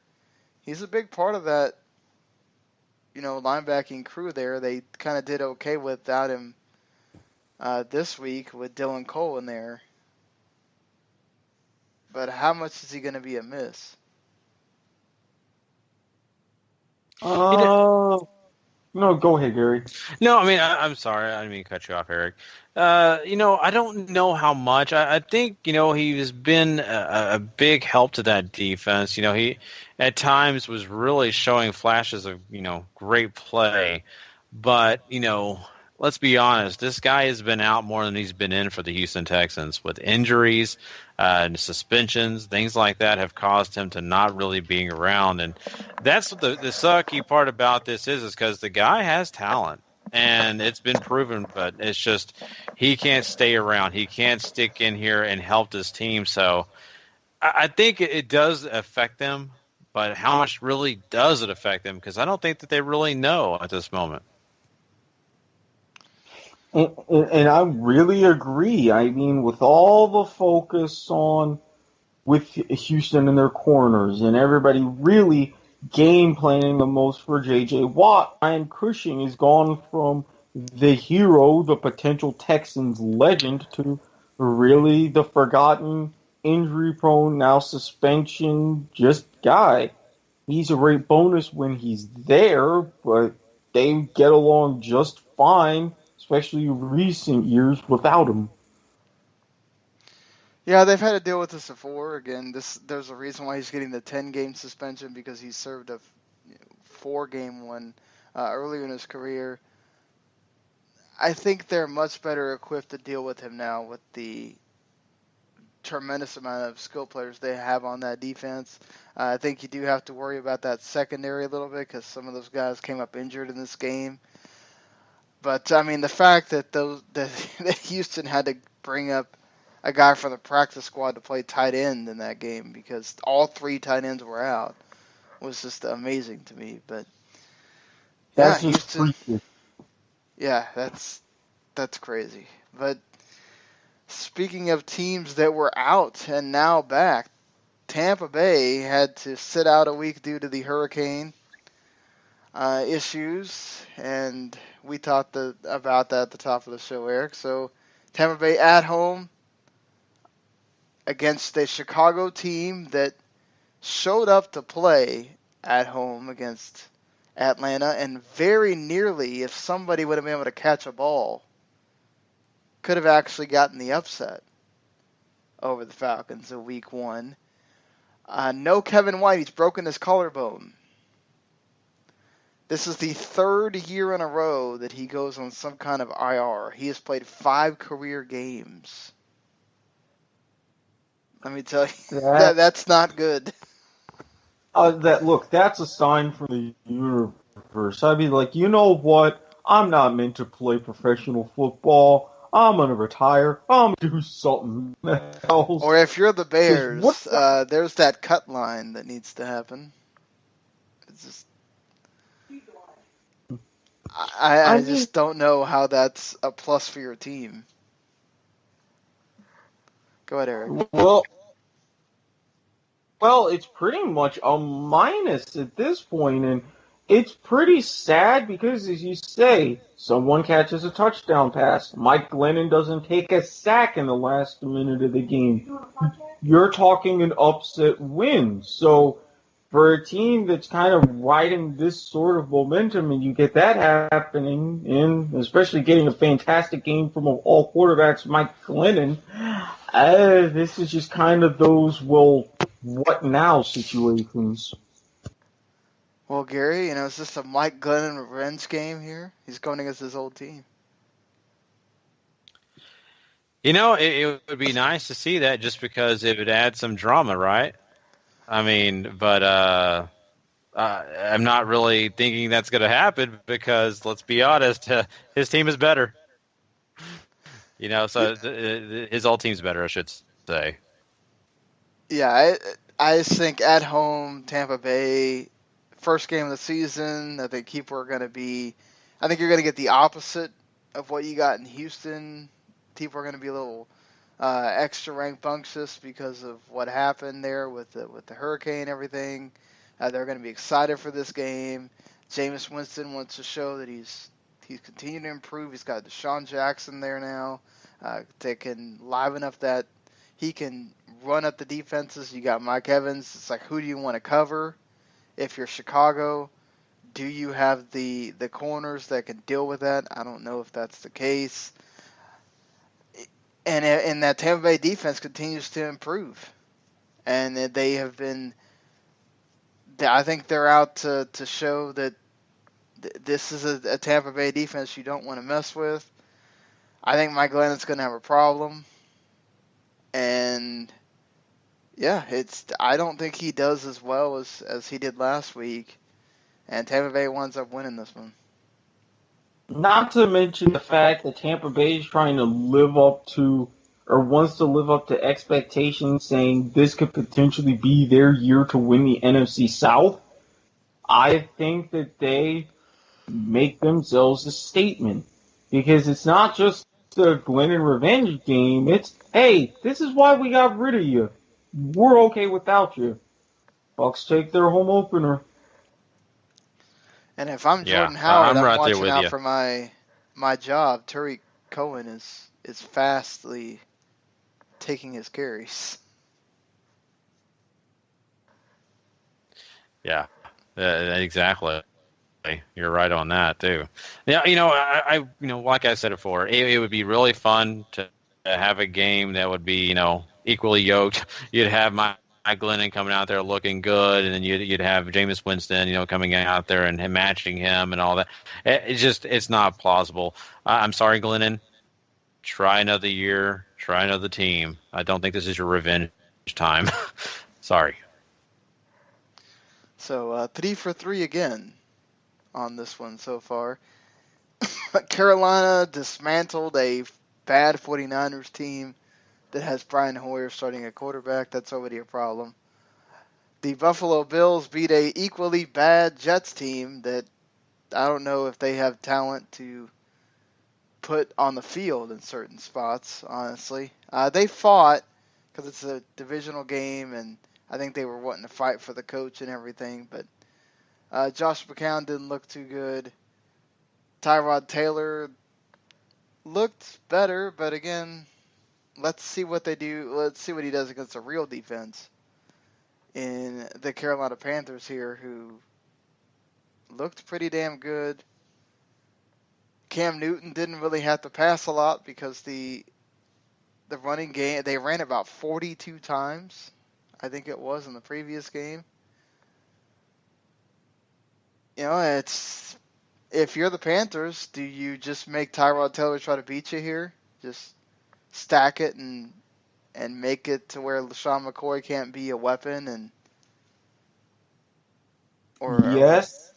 He's a big part of that, linebacking crew there. They kind of did okay without him this week with Dylan Cole in there. But how much is he going to be a miss? No, go ahead, Gary. No, I mean, I'm sorry. I didn't mean to cut you off, Erik. I don't know how much. I think, he's been a big help to that defense. He at times was really showing flashes of, great play. But, let's be honest, this guy has been out more than he's been in for the Houston Texans with injuries, and suspensions, things like that have caused him to not really being around. And that's what the sucky part about this is because the guy has talent. And it's been proven, but it's just he can't stay around. He can't stick in here and help his team. So I think it does affect them, but how much really does it affect them? Because I don't think that they really know at this moment. And I really agree. I mean, with all the focus with Houston and their corners and everybody really game planning the most for J.J. Watt, Brian Cushing has gone from the hero, the potential Texans legend, to really the forgotten, injury-prone, now suspension, just guy. He's a great bonus when he's there, but they get along just fine, especially recent years, without him. Yeah, they've had to deal with this before. Again, there's a reason why he's getting the 10-game suspension because he served a 4-game one earlier in his career. I think they're much better equipped to deal with him now with the tremendous amount of skill players they have on that defense. I think you do have to worry about that secondary a little bit because some of those guys came up injured in this game. But, I mean, the fact that that Houston had to bring up a guy from the practice squad to play tight end in that game because all 3 tight ends were out. It was just amazing to me. But That's yeah, just Houston. freaky. Yeah, that's crazy. But speaking of teams that were out and now back, Tampa Bay had to sit out a week due to the hurricane issues, and we talked about that at the top of the show, Eric. So Tampa Bay at home against a Chicago team that showed up to play at home against Atlanta, and very nearly, if somebody would have been able to catch a ball, could have actually gotten the upset over the Falcons in week 1. No Kevin White. He's broken his collarbone. This is the 3rd year in a row that he goes on some kind of IR. He has played 5 career games. Let me tell you, that's not good. That's a sign from the universe. I'd be like, you know what? I'm not meant to play professional football. I'm going to retire. I'm going to do something else. Or if you're the Bears, there's that cut line that needs to happen. It's just, I just don't know how that's a plus for your team. Go ahead, Eric. Well, it's pretty much a minus at this point, and it's pretty sad because, as you say, someone catches a touchdown pass. Mike Glennon doesn't take a sack in the last minute of the game. You're talking an upset win. So for a team that's kind of riding this sort of momentum, and you get that happening, and especially getting a fantastic game from all quarterbacks, Mike Glennon, this is just kind of those, what now situations. Well, Gary, is this a Mike Glennon revenge game here? He's going against his old team. It would be nice to see that just because it would add some drama, right? I mean, but I'm not really thinking that's going to happen because, let's be honest, his team is better. So his old team's better, I should say. Yeah, I think at home, Tampa Bay, first game of the season, I think you're going to get the opposite of what you got in Houston. People are going to be a little extra rambunctious because of what happened there with the hurricane and everything. They're going to be excited for this game. Jameis Winston wants to show that he's continued to improve. He's got DeShaun Jackson there now. They can liven up that. He can run up the defenses. You got Mike Evans. It's like, who do you want to cover? If you're Chicago, do you have the corners that can deal with that? I don't know if that's the case. And that Tampa Bay defense continues to improve. And they have been, I think they're out to show that this is a Tampa Bay defense you don't want to mess with. I think Mike Glennon's going to have a problem. And yeah, I don't think he does as well as he did last week. And Tampa Bay winds up winning this one. Not to mention the fact that Tampa Bay is trying to wants to live up to expectations, saying this could potentially be their year to win the NFC South. I think that they make themselves a statement. Because it's not just the Glennon revenge game. It's, hey, this is why we got rid of you. We're okay without you. Bucks take their home opener. And if I'm Jordan Howard, I'm watching out for my job. Tariq Cohen is fastly taking his carries. Yeah, exactly. You're right on that too. Yeah, I like I said before, it would be really fun to have a game that would be, equally yoked. You'd have Mike Glennon coming out there looking good, and then you'd have Jameis Winston, coming out there and matching him and all that. It's not plausible. I'm sorry, Glennon. Try another year. Try another team. I don't think this is your revenge time. Sorry. So 3 for 3 again on this one so far. Carolina dismantled a bad 49ers team that has Brian Hoyer starting at quarterback. That's already a problem. The Buffalo Bills beat a equally bad Jets team that I don't know if they have talent to put on the field in certain spots, honestly. They fought because it's a divisional game, and I think they were wanting to fight for the coach and everything, but Josh McCown didn't look too good. Tyrod Taylor looked better, but again, let's see what they do. Let's see what he does against a real defense in the Carolina Panthers here, who looked pretty damn good. Cam Newton didn't really have to pass a lot because the running game, they ran about 42 times, I think it was, in the previous game. You know, it's, if you're the Panthers, do you just make Tyrod Taylor try to beat you here? Just stack it and make it to where LaShawn McCoy can't be a weapon? And Yes.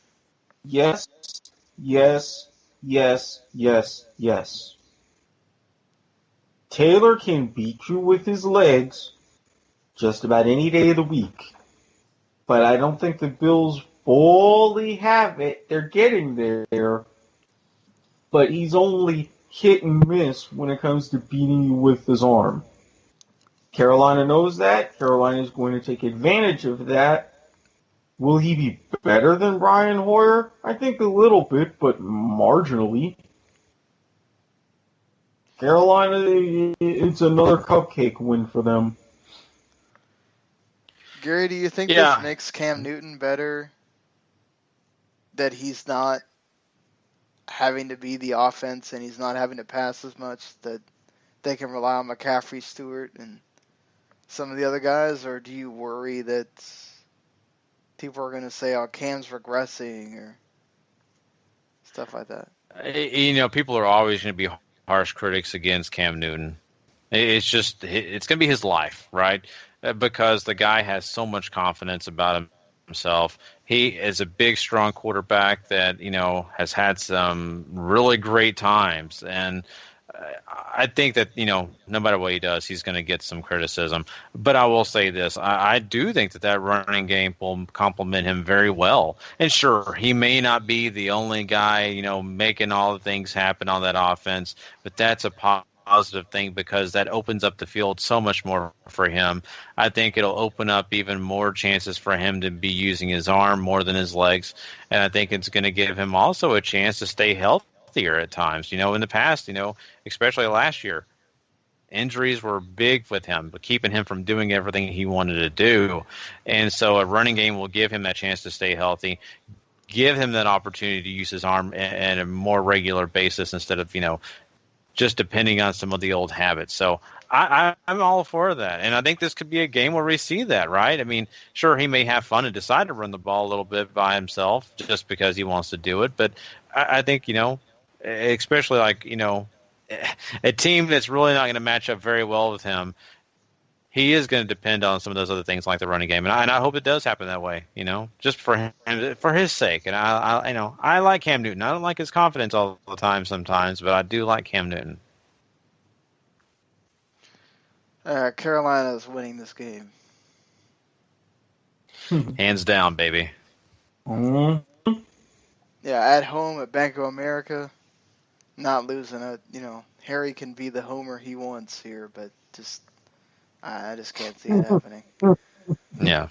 Taylor can beat you with his legs just about any day of the week. But I don't think the Bills fully have it. They're getting there. But he's only hit and miss when it comes to beating you with his arm. Carolina knows that. Carolina is going to take advantage of that. Will he be better than Brian Hoyer? I think a little bit, but marginally. Carolina, it's another cupcake win for them. Gary, do you think this makes Cam Newton better? That he's not having to be the offense and he's not having to pass as much, that they can rely on McCaffrey, Stewart, and some of the other guys? Or do you worry that people are going to say, oh, Cam's regressing or stuff like that? You know, people are always going to be harsh critics against Cam Newton. It's just, it's going to be his life, right? Because the guy has so much confidence about himself. He is a big, strong quarterback that, you know, has had some really great times. And I think that, you know, no matter what he does, he's going to get some criticism. But I will say this. I do think that running game will complement him very well. And sure, he may not be the only guy, you know, making all the things happen on that offense, but that's a positive thing because that opens up the field so much more for him. I think it'll open up even more chances for him to be using his arm more than his legs. And I think it's going to give him also a chance to stay healthier at times. You know, in the past, you know, especially last year, injuries were big with him, but keeping him from doing everything he wanted to do. And so a running game will give him that chance to stay healthy, give him that opportunity to use his arm at a more regular basis instead of, you know, just depending on some of the old habits. So I'm all for that. And I think this could be a game where we see that, right? I mean, sure, he may have fun and decide to run the ball a little bit by himself just because he wants to do it. But I think, you know, especially like, you know, a team that's really not going to match up very well with him, he is going to depend on some of those other things like the running game. And I hope it does happen that way, you know, just for him, for his sake. And I you know, I like Cam Newton. I don't like his confidence all the time sometimes, but I do like Cam Newton. Carolina is winning this game. Hands down, baby. Mm-hmm. Yeah, at home at Bank of America, not losing it. You know, Harry can be the homer he wants here, but just I just can't see it happening. Yeah.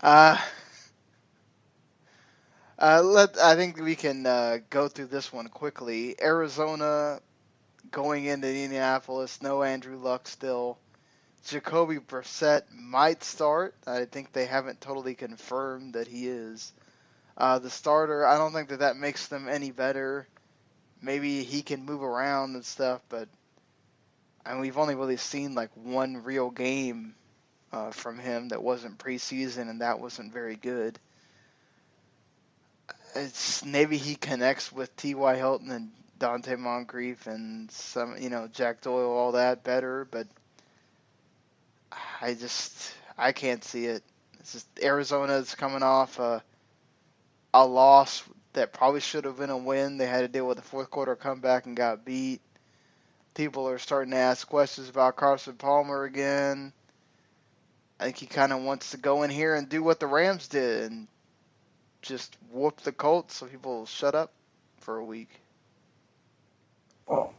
I think we can go through this one quickly. Arizona going into Indianapolis, no Andrew Luck still. Jacoby Brissett might start. I think they haven't totally confirmed that he is the starter. I don't think that makes them any better. Maybe he can move around and stuff, but I mean, we've only really seen like one real game from him that wasn't preseason, and that wasn't very good. It's maybe he connects with T.Y. Hilton and Dante Moncrief and some, you know, Jack Doyle, all that better, but I can't see it. It's just Arizona's coming off a loss that probably should have been a win. They had to deal with a fourth quarter comeback and got beat. people are starting to ask questions about Carson Palmer again. I think he kind of wants to go in here and do what the Rams did and just whoop the Colts so people will shut up for a week. Well,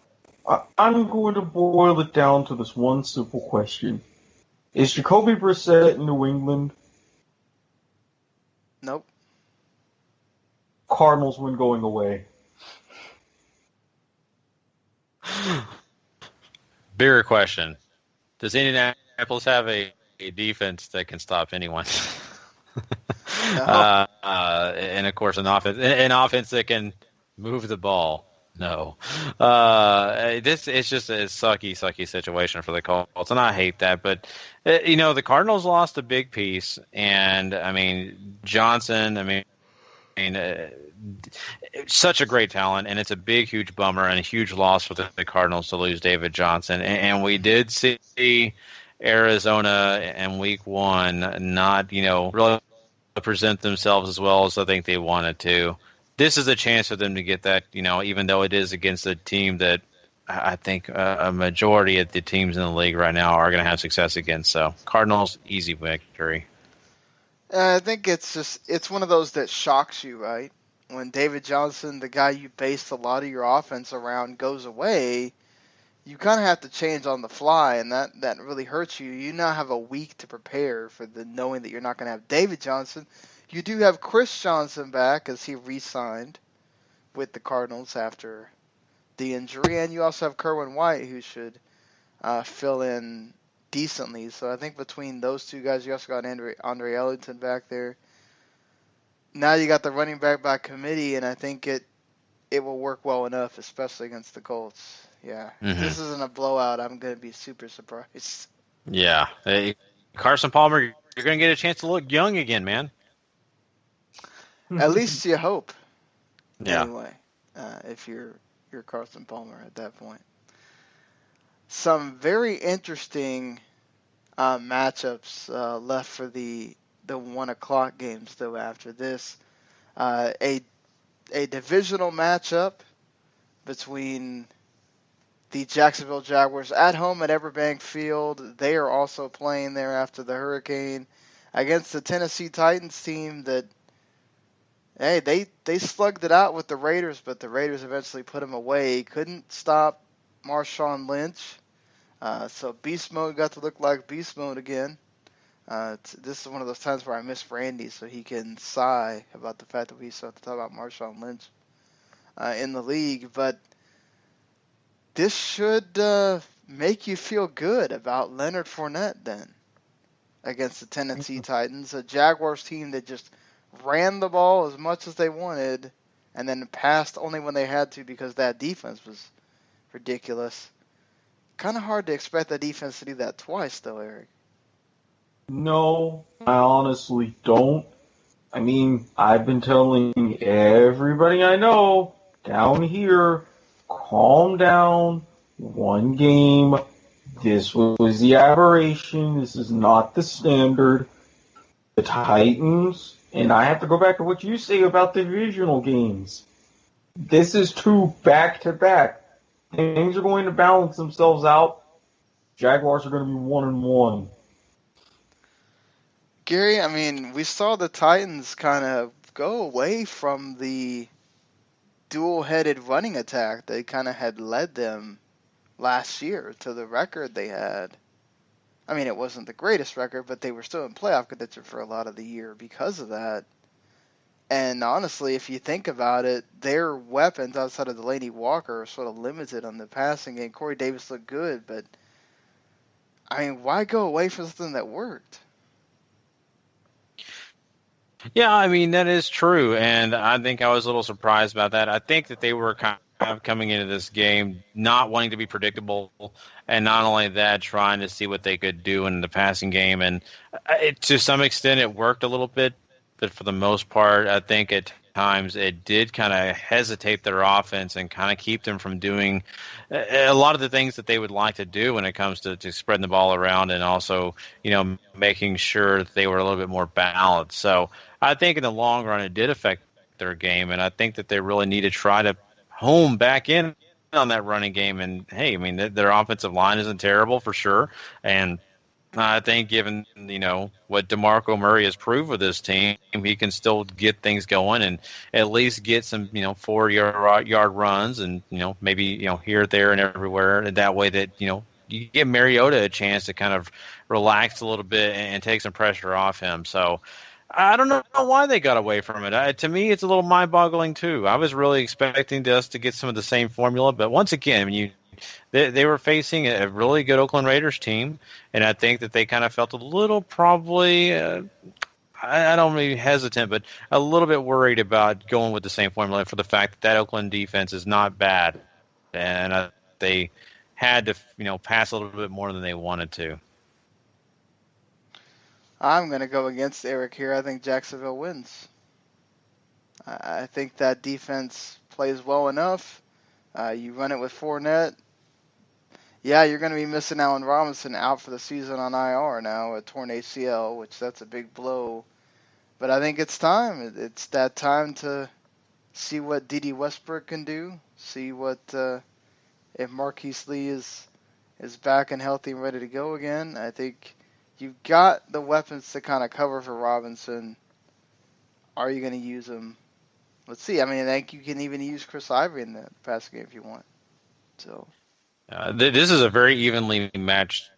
I'm going to boil it down to this one simple question. Is Jacoby Brissett in New England? Nope. Cardinals win going away. Bigger question. Does Indianapolis have a defense that can stop anyone? No. And of course, an offense that can move the ball. No. It's just a sucky situation for the Colts, and I hate that. But the Cardinals lost a big piece, and Johnson. Such a great talent, and it's a big, huge bummer and a huge loss for the Cardinals to lose David Johnson. And we did see Arizona in Week 1 not, really present themselves as well as I think they wanted to. This is a chance for them to get that, even though it is against a team that I think a majority of the teams in the league right now are going to have success against. So Cardinals, easy victory. I think it's one of those that shocks you, right? When David Johnson, the guy you based a lot of your offense around, goes away, you kind of have to change on the fly, and that really hurts you. You now have a week to prepare for knowing that you're not going to have David Johnson. You do have Chris Johnson back as he re-signed with the Cardinals after the injury, and you also have Kerwin White who should fill in decently. So I think between those two guys, you also got Andre Ellington back there. Now you got the running back by committee, and I think it will work well enough, especially against the Colts. Yeah. If this isn't a blowout, I'm going to be super surprised. Yeah. Hey, Carson Palmer, you're going to get a chance to look young again, man. At least you hope. Yeah. Anyway, if you're Carson Palmer at that point. Some very interesting matchups left for the 1 o'clock games, though, after this. A divisional matchup between the Jacksonville Jaguars at home at Everbank Field. They are also playing there after the hurricane against the Tennessee Titans team that, hey, they slugged it out with the Raiders, but the Raiders eventually put them away. Couldn't stop Marshawn Lynch. So Beast Mode got to look like Beast Mode again. This is one of those times where I miss Randy so he can sigh about the fact that we still have to talk about Marshawn Lynch in the league. But this should make you feel good about Leonard Fournette then against the Tennessee Titans, a Jaguars team that just ran the ball as much as they wanted and then passed only when they had to because that defense was ridiculous. Kind of hard to expect the defense to do that twice, though, Eric. No, I honestly don't. I mean, I've been telling everybody I know down here, calm down, one game. This was the aberration. This is not the standard. The Titans, and I have to go back to what you say about the divisional games. This is 2 back-to-back. Things are going to balance themselves out. Jaguars are going to be 1-1. Gary, I mean, we saw the Titans kind of go away from the dual-headed running attack. They kind of had led them last year to the record they had. I mean, it wasn't the greatest record, but they were still in playoff contention for a lot of the year because of that. And honestly, if you think about it, their weapons outside of Delaney Walker are sort of limited on the passing game. Corey Davis looked good, but I mean, why go away from something that worked? Yeah, I mean, that is true, and I think I was a little surprised about that. I think that they were kind of coming into this game not wanting to be predictable, and not only that, trying to see what they could do in the passing game, and to some extent it worked a little bit, but for the most part, I think at times it did kind of hesitate their offense and kind of keep them from doing a lot of the things that they would like to do when it comes to spreading the ball around and also, making sure that they were a little bit more balanced. So I think in the long run it did affect their game, and I think that they really need to try to home back in on that running game. And, hey, I mean, their offensive line isn't terrible for sure. And I think given, what DeMarco Murray has proved with this team, he can still get things going and at least get some, 4-yard runs and, maybe, here, there, and everywhere. And that way that, you give Mariota a chance to kind of relax a little bit and take some pressure off him. So I don't know why they got away from it. To me, it's a little mind-boggling, too. I was really expecting us to get some of the same formula. But once again, they were facing a really good Oakland Raiders team, and I think that they kind of felt a little probably I don't mean hesitant, but a little bit worried about going with the same formula for the fact that Oakland defense is not bad, and they had to pass a little bit more than they wanted to. I'm going to go against Eric here. I think Jacksonville wins. I think that defense plays well enough. You run it with Fournette. Yeah, you're going to be missing Allen Robinson out for the season on IR now, a torn ACL, which that's a big blow. But I think it's time. It's that time to see what D.D. Westbrook can do, see what if Marquise Lee is back and healthy and ready to go again. I think you've got the weapons to kind of cover for Robinson. Are you going to use them? Let's see. I mean, I think you can even use Chris Ivory in the passing game if you want. So. This is a very evenly matched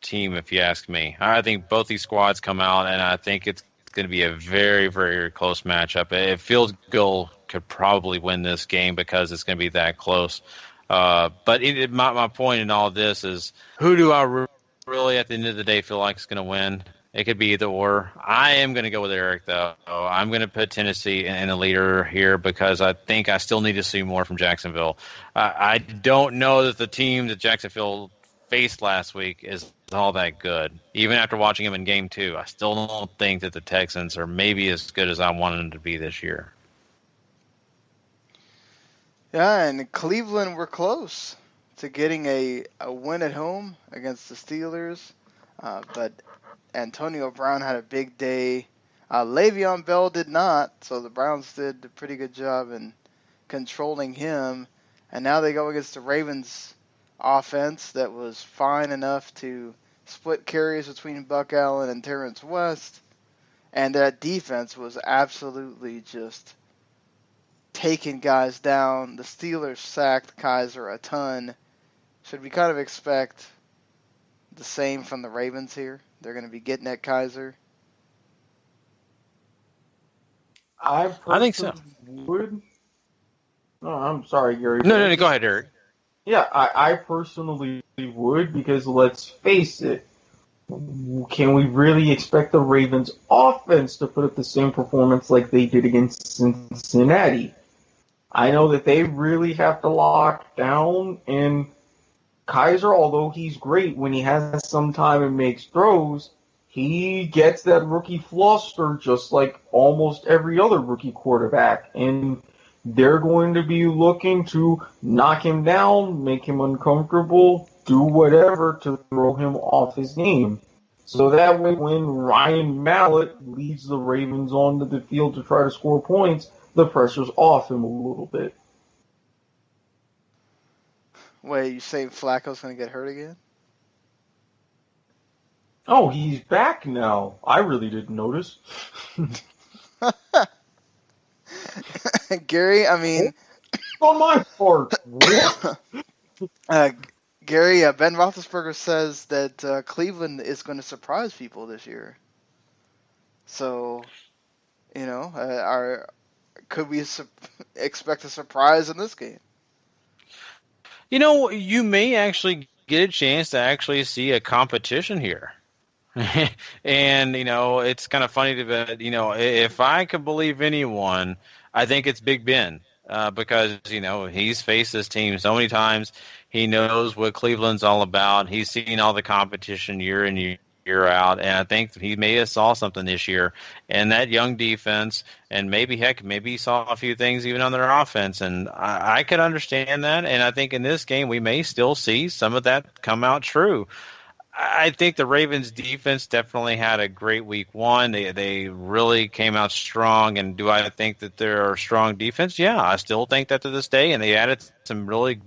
team, if you ask me. I think both these squads come out, and I think it's going to be a very, very close matchup. If Field Goal could probably win this game because it's going to be that close. But my point in all this is, who do I really, at the end of the day, feel like is going to win? It could be either or. I am going to go with Eric, though. I'm going to put Tennessee in the leader here because I think I still need to see more from Jacksonville. I don't know that the team that Jacksonville faced last week is all that good. Even after watching them in Game 2, I still don't think that the Texans are maybe as good as I wanted them to be this year. Yeah, and Cleveland were close to getting a win at home against the Steelers, but Antonio Brown had a big day. Le'Veon Bell did not, so the Browns did a pretty good job in controlling him. And now they go against the Ravens offense that was fine enough to split carries between Buck Allen and Terrence West. And that defense was absolutely just taking guys down. The Steelers sacked Kaiser a ton. Should we kind of expect the same from the Ravens here? They're going to be getting at Kaiser. I think so. Would. No, I'm sorry, Gary. No, go ahead, Eric. Yeah, I personally would, because let's face it, can we really expect the Ravens offense to put up the same performance like they did against Cincinnati? I know that they really have to lock down, and Kaiser, although he's great when he has some time and makes throws, he gets that rookie fluster just like almost every other rookie quarterback. And they're going to be looking to knock him down, make him uncomfortable, do whatever to throw him off his game. So that way when Ryan Mallett leads the Ravens onto the field to try to score points, the pressure's off him a little bit. Wait, you say Flacco's going to get hurt again? Oh, he's back now. I really didn't notice. Gary, I mean... On my part. Gary, Ben Roethlisberger says that Cleveland is going to surprise people this year. So, could we expect a surprise in this game? You may actually get a chance to actually see a competition here. And, it's kind of funny that, if I could believe anyone, I think it's Big Ben. Because, he's faced this team so many times. He knows what Cleveland's all about. He's seen all the competition year in, year out. And I think he may have saw something this year. And that young defense, and maybe he saw a few things even on their offense. And I could understand that. And I think in this game we may still see some of that come out true. I think the Ravens defense definitely had a great week one. They really came out strong. And do I think that they're a strong defense? Yeah, I still think that to this day. And they added some really,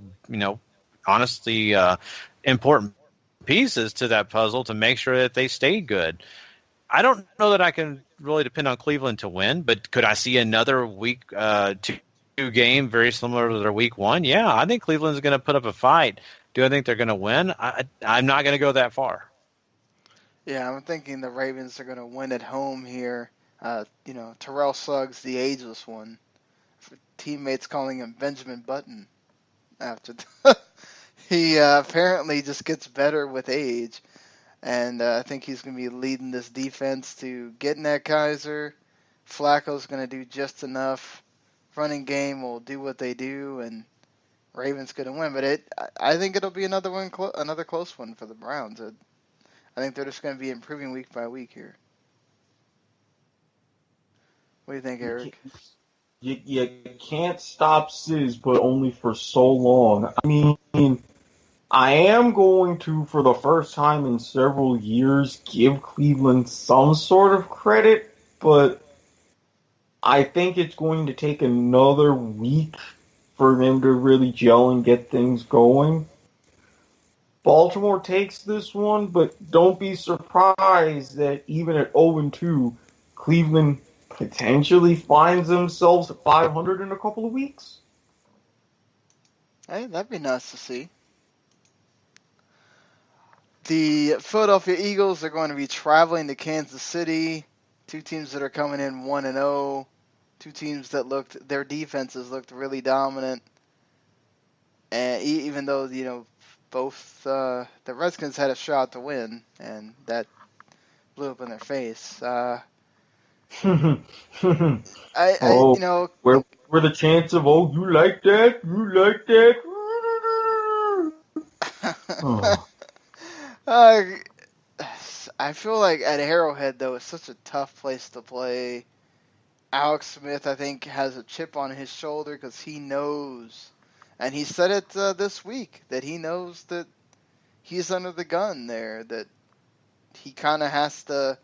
honestly important pieces to that puzzle to make sure that they stayed good. I don't know that I can really depend on Cleveland to win, but could I see another week two game very similar to their week one? Yeah, I think Cleveland's going to put up a fight. Do I think they're going to win? I'm not going to go that far. Yeah, I'm thinking the Ravens are going to win at home here. Terrell Suggs, the ageless one. Teammates calling him Benjamin Button. After he apparently just gets better with age. And I think he's going to be leading this defense to getting at Kaiser. Flacco's going to do just enough. Running game will do what they do, and Ravens going to win. But I think it'll be another close one for the Browns. I think they're just going to be improving week by week here. What do you think, Eric? You can't stop Sis, but only for so long. I mean, I am going to, for the first time in several years, give Cleveland some sort of credit, but I think it's going to take another week for them to really gel and get things going. Baltimore takes this one, but don't be surprised that even at 0-2, Cleveland potentially finds themselves at 500 in a couple of weeks. Hey, that'd be nice to see. The Philadelphia Eagles are going to be traveling to Kansas City. Two teams that are coming in 1-0. Two teams that their defenses looked really dominant. And even though, both the Redskins had a shot to win, and that blew up in their face. Where the chance of, you like that? You like that? I feel like at Arrowhead, though, it's such a tough place to play. Alex Smith, I think, has a chip on his shoulder because he knows, and he said it this week, that he knows that he's under the gun there, that he kind of has to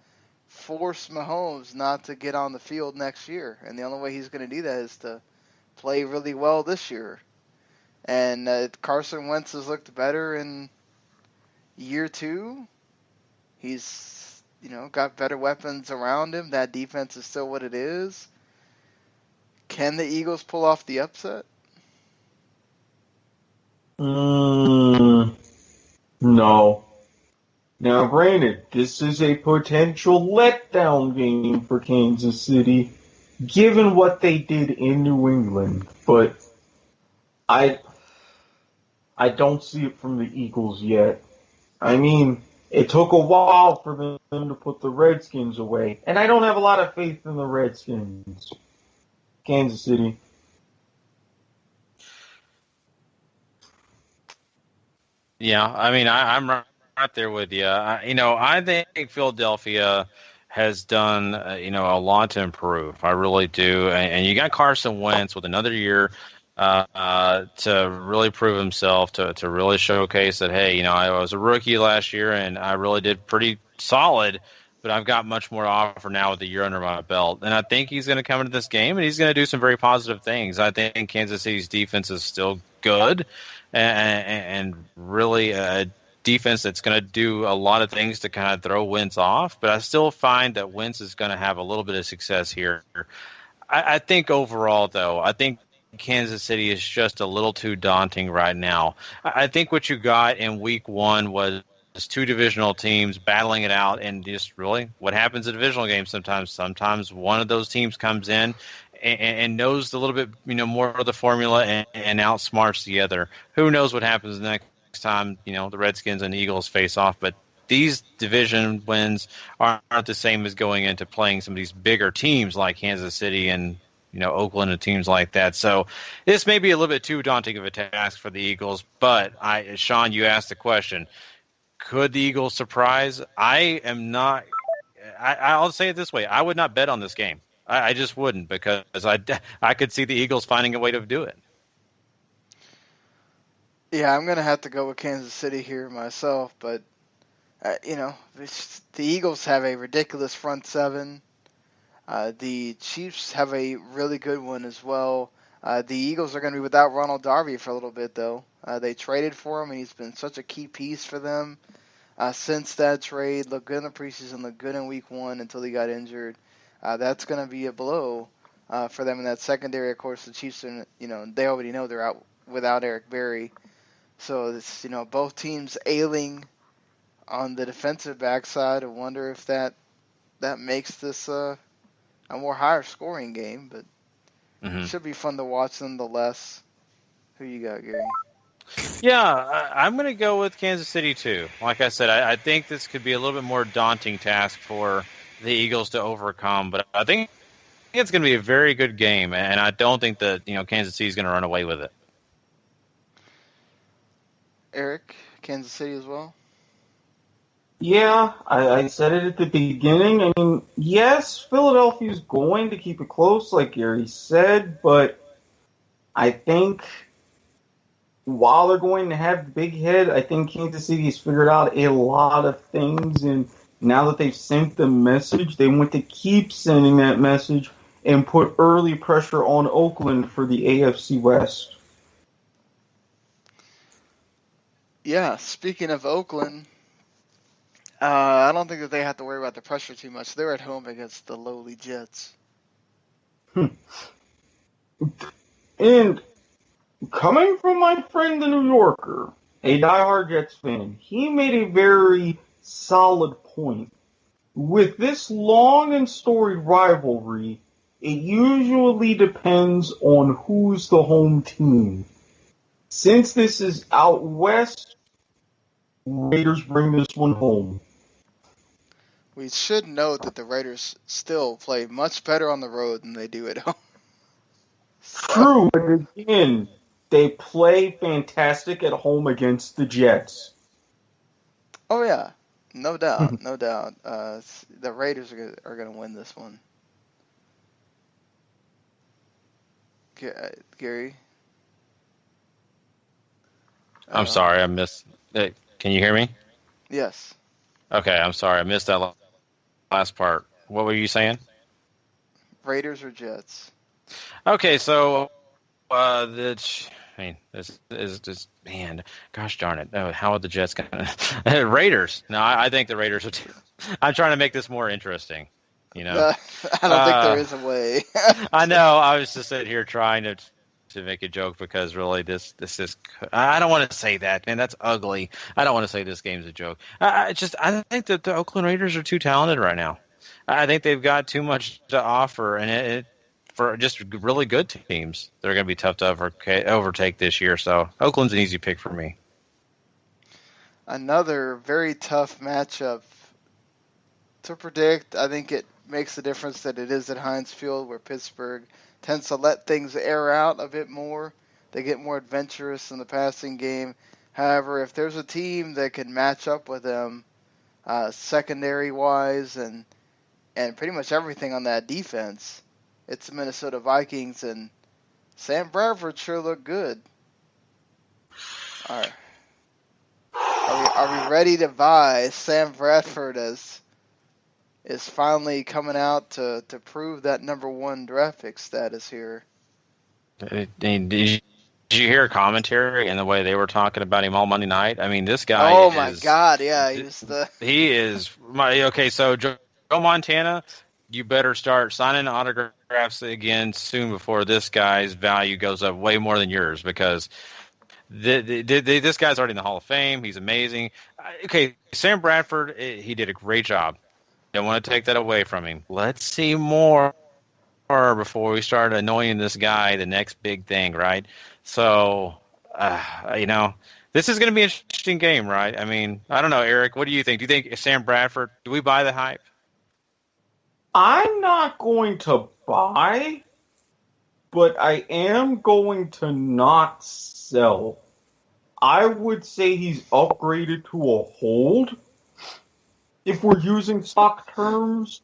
force Mahomes not to get on the field next year, and the only way he's going to do that is to play really well this year. And Carson Wentz has looked better in year two. He's, got better weapons around him. That defense is still what it is. Can the Eagles pull off the upset? No. Now, granted, this is a potential letdown game for Kansas City, given what they did in New England. But I don't see it from the Eagles yet. I mean, it took a while for them to put the Redskins away, and I don't have a lot of faith in the Redskins. Kansas City. Yeah, I mean, I'm right there with you. I think Philadelphia has done, a lot to improve. I really do. And you got Carson Wentz with another year to really prove himself, to really showcase that, hey, I was a rookie last year and I really did pretty solid, but I've got much more to offer now with the year under my belt. And I think he's going to come into this game and he's going to do some very positive things. I think Kansas City's defense is still good and really a defense that's going to do a lot of things to kind of throw Wentz off, but I still find that Wentz is going to have a little bit of success here. I think overall, though, I think Kansas City is just a little too daunting right now. I think what you got in week one was two divisional teams battling it out, and just really what happens in divisional games sometimes. Sometimes one of those teams comes in and knows a little bit, more of the formula and outsmarts the other. Who knows what happens next time, the Redskins and Eagles face off, but these division wins aren't the same as going into playing some of these bigger teams like Kansas City and Oakland and teams like that. So this may be a little bit too daunting of a task for the Eagles, but Sean, you asked the question, could the Eagles surprise? I am not. I'll say it this way. I would not bet on this game. I just wouldn't, because I could see the Eagles finding a way to do it. Yeah, I'm going to have to go with Kansas City here myself, but The Eagles have a ridiculous front seven. The Chiefs have a really good one as well. The Eagles are going to be without Ronald Darby for a little bit, though. They traded for him, and he's been such a key piece for them since that trade. Looked good in the preseason, looked good in week 1 until he got injured. That's going to be a blow for them in that secondary. Of course, the Chiefs are, they already know they're out without Eric Berry. So it's, both teams ailing on the defensive backside. I wonder if that makes this a more higher scoring game, but it should be fun to watch nonetheless. Who you got, Gary? Yeah, I'm going to go with Kansas City too. Like I said, I think this could be a little bit more daunting task for the Eagles to overcome, but I think it's going to be a very good game, and I don't think that Kansas City is going to run away with it. Eric, Kansas City as well? Yeah, I said it at the beginning. I mean, yes, Philadelphia's going to keep it close, like Gary said, but I think while they're going to have the big head, I think Kansas City has figured out a lot of things, and now that they've sent the message, they want to keep sending that message and put early pressure on Oakland for the AFC West. Yeah, speaking of Oakland, I don't think that they have to worry about the pressure too much. They're at home against the lowly Jets. And coming from my friend the New Yorker, a diehard Jets fan, he made a very solid point. With this long and storied rivalry, it usually depends on who's the home team. Since this is out west, Raiders bring this one home. We should note that the Raiders still play much better on the road than they do at home. True, but again, they play fantastic at home against the Jets. Oh, yeah. No doubt. No doubt. The Raiders are going to win this one. Gary? I'm sorry, I missed. Can you hear me? Yes. Okay, I'm sorry, I missed that last part. What were you saying? Raiders or Jets? Okay, so this is just, man, gosh darn it. No, how are the Jets going to? Raiders. No, I think the Raiders are too. I'm trying to make this more interesting. I don't think there is a way. I know. I was just sitting here trying to make a joke because really this is. I don't want to say that, man. That's ugly. I don't want to say this game's a joke. I think that the Oakland Raiders are too talented right now. I think they've got too much to offer, and for just really good teams, they're going to be tough to overtake this year. So Oakland's an easy pick for me. Another very tough matchup to predict. I think it makes the difference that it is at Heinz Field, where Pittsburgh tends to let things air out a bit more. They get more adventurous in the passing game. However, if there's a team that can match up with them secondary-wise and pretty much everything on that defense, it's the Minnesota Vikings, and Sam Bradford sure looked good. All right. Are we ready to buy Sam Bradford is finally coming out to prove that number 1 draft pick status here? Did you hear commentary and the way they were talking about him all Monday night? I mean, this guy Oh, my God, yeah. He is okay, so Joe Montana, you better start signing autographs again soon before this guy's value goes up way more than yours, because this guy's already in the Hall of Fame. He's amazing. Okay, Sam Bradford, he did a great job. Don't want to take that away from him. Let's see more before we start annoying this guy, the next big thing, right? So, this is going to be an interesting game, right? I mean, I don't know, Eric, what do you think? Do you think Sam Bradford, do we buy the hype? I'm not going to buy, but I am going to not sell. I would say he's upgraded to a hold. If we're using stock terms,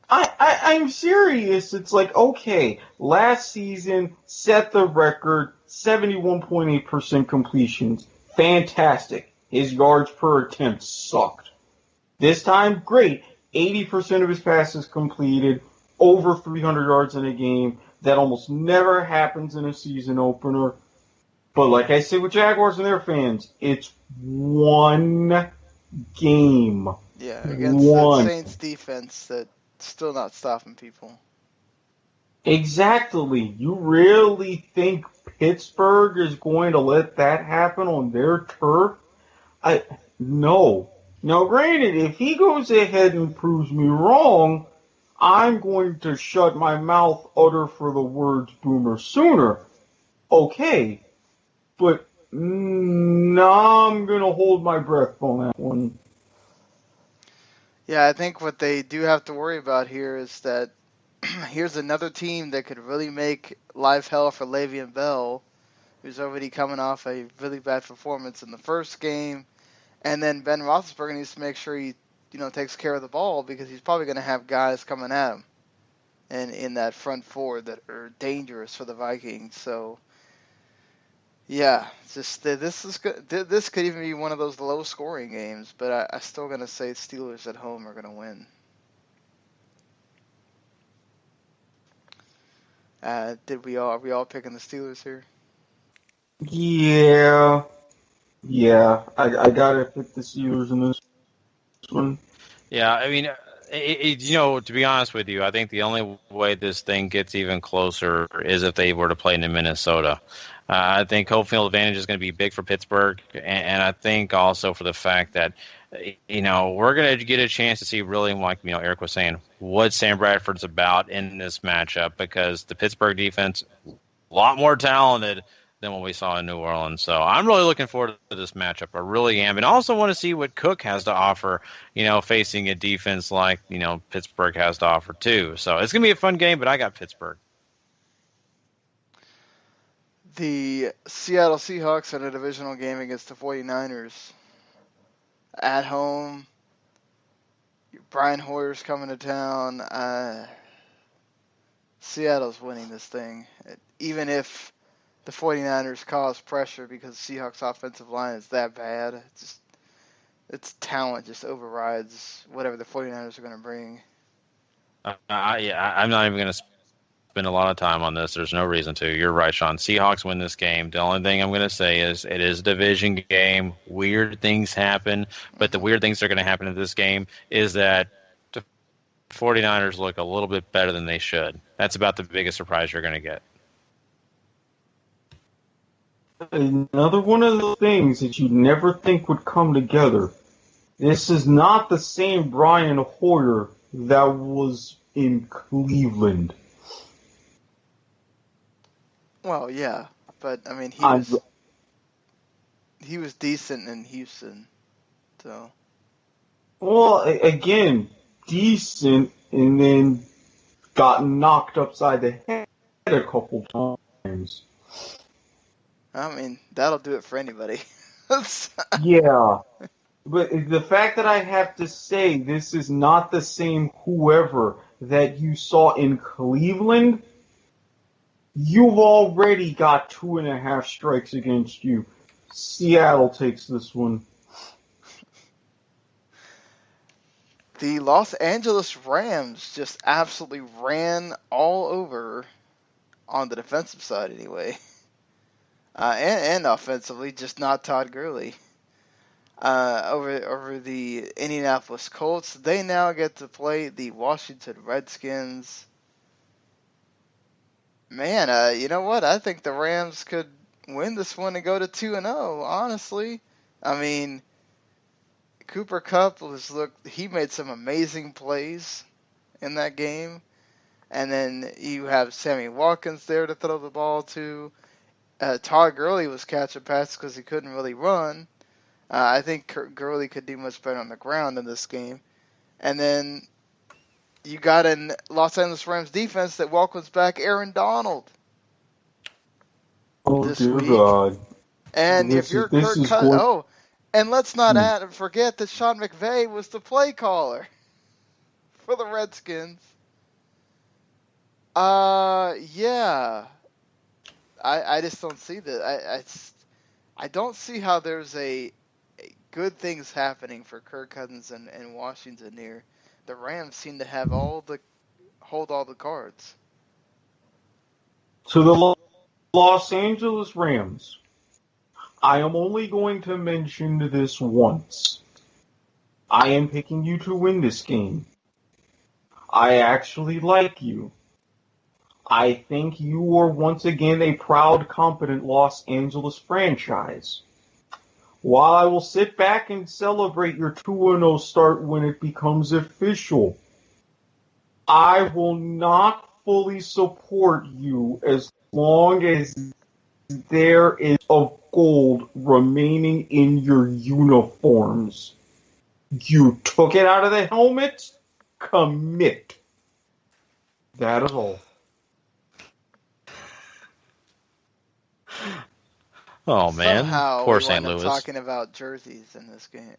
I'm serious. It's like, okay, last season set the record, 71.8% completions. fantastic. His yards per attempt sucked. This time, great. 80% of his passes completed, over 300 yards in a game. That almost never happens in a season opener. But like I say with Jaguars and their fans, it's one game. Yeah, against the Saints defense that's still not stopping people. Exactly. You really think Pittsburgh is going to let that happen on their turf? No. Now, granted, if he goes ahead and proves me wrong, I'm going to shut my mouth utter for the words Boomer Sooner. Okay. But now I'm going to hold my breath on that one. Yeah, I think what they do have to worry about here is that here's another team that could really make life hell for Le'Veon Bell, who's already coming off a really bad performance in the first game. And then Ben Roethlisberger needs to make sure he, takes care of the ball because he's probably going to have guys coming at him and in that front four that are dangerous for the Vikings. So, yeah, just this is good. This could even be one of those low-scoring games, but I'm still going to say Steelers at home are going to win. Are we all picking the Steelers here? Yeah, I gotta pick the Steelers in this one. Yeah, I mean, to be honest with you, I think the only way this thing gets even closer is if they were to play in Minnesota. I think home field advantage is going to be big for Pittsburgh, and I think also for the fact that, we're going to get a chance to see really, like, Eric was saying, what Sam Bradford's about in this matchup because the Pittsburgh defense, a lot more talented than what we saw in New Orleans. So I'm really looking forward to this matchup. I really am. And I also want to see what Cook has to offer, facing a defense like, Pittsburgh has to offer too. So it's going to be a fun game, but I got Pittsburgh. The Seattle Seahawks in a divisional game against the 49ers at home. Brian Hoyer's coming to town. Seattle's winning this thing. Even if the 49ers cause pressure because the Seahawks offensive line is that bad. Its talent just overrides whatever the 49ers are going to bring. I'm not even going to spend a lot of time on this. There's no reason to. You're right, Sean. Seahawks win this game. The only thing I'm going to say is it is a division game. Weird things happen, but the weird things that are going to happen in this game is that the 49ers look a little bit better than they should. That's about the biggest surprise you're going to get. Another one of the things that you never think would come together. This is not the same Brian Hoyer that was in Cleveland. Well, yeah, but I mean he was decent in Houston, so. Well, again, decent, and then got knocked upside the head a couple times. I mean, that'll do it for anybody. Yeah. But the fact that I have to say this is not the same whoever that you saw in Cleveland, you've already got 2.5 strikes against you. Seattle takes this one. The Los Angeles Rams just absolutely ran all over on the defensive side anyway. And offensively, just not Todd Gurley. Over the Indianapolis Colts, they now get to play the Washington Redskins. Man, you know what? I think the Rams could win this one and go to 2-0, honestly. I mean, Cooper Kupp he made some amazing plays in that game. And then you have Sammy Watkins there to throw the ball to. Todd Gurley was catching passes because he couldn't really run. I think Gurley could do much better on the ground in this game. And then you got an Los Angeles Rams defense that welcomes back Aaron Donald. Oh, this dear week. God. And if you're Kirk Cousins, and let's not forget that Sean McVay was the play caller for the Redskins. Yeah. I just don't see that. I don't see how there's a good things happening for Kirk Cousins and Washington here. The Rams seem to have hold all the cards. To the Los Angeles Rams, I am only going to mention this once. I am picking you to win this game. I actually like you. I think you are once again a proud, competent Los Angeles franchise. While I will sit back and celebrate your 2-0 start when it becomes official, I will not fully support you as long as there is of gold remaining in your uniforms. You took it out of the helmet? Commit. That is all. Oh man, Somehow poor we St. wound up Louis. talking about jerseys in this game.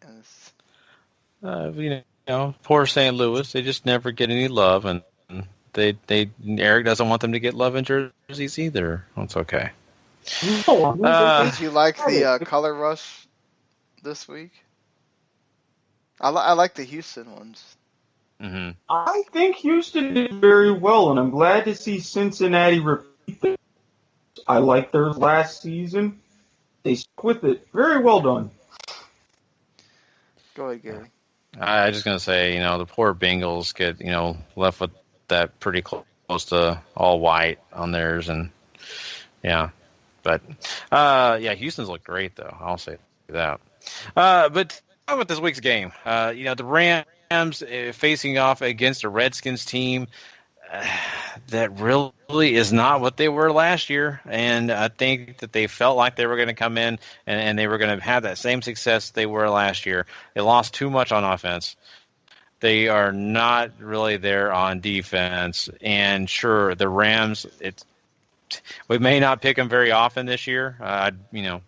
You know, poor St. Louis. They just never get any love, and Erik doesn't want them to get love in jerseys either. That's okay. Did you like the color rush this week? I like the Houston ones. Mm-hmm. I think Houston did very well, and I'm glad to see Cincinnati repeat this. I liked theirs last season. They stuck with it. Very well done. Go ahead, Gary. I was just going to say, the poor Bengals get, left with that pretty close to all white on theirs. And, yeah. But, Houston's looked great, though. I'll say that. But talk about this week's game. The Rams facing off against a Redskins team that really is not what they were last year. And I think that they felt like they were going to come in and they were going to have that same success they were last year. They lost too much on offense. They are not really there on defense. And sure, the Rams, we may not pick them very often this year.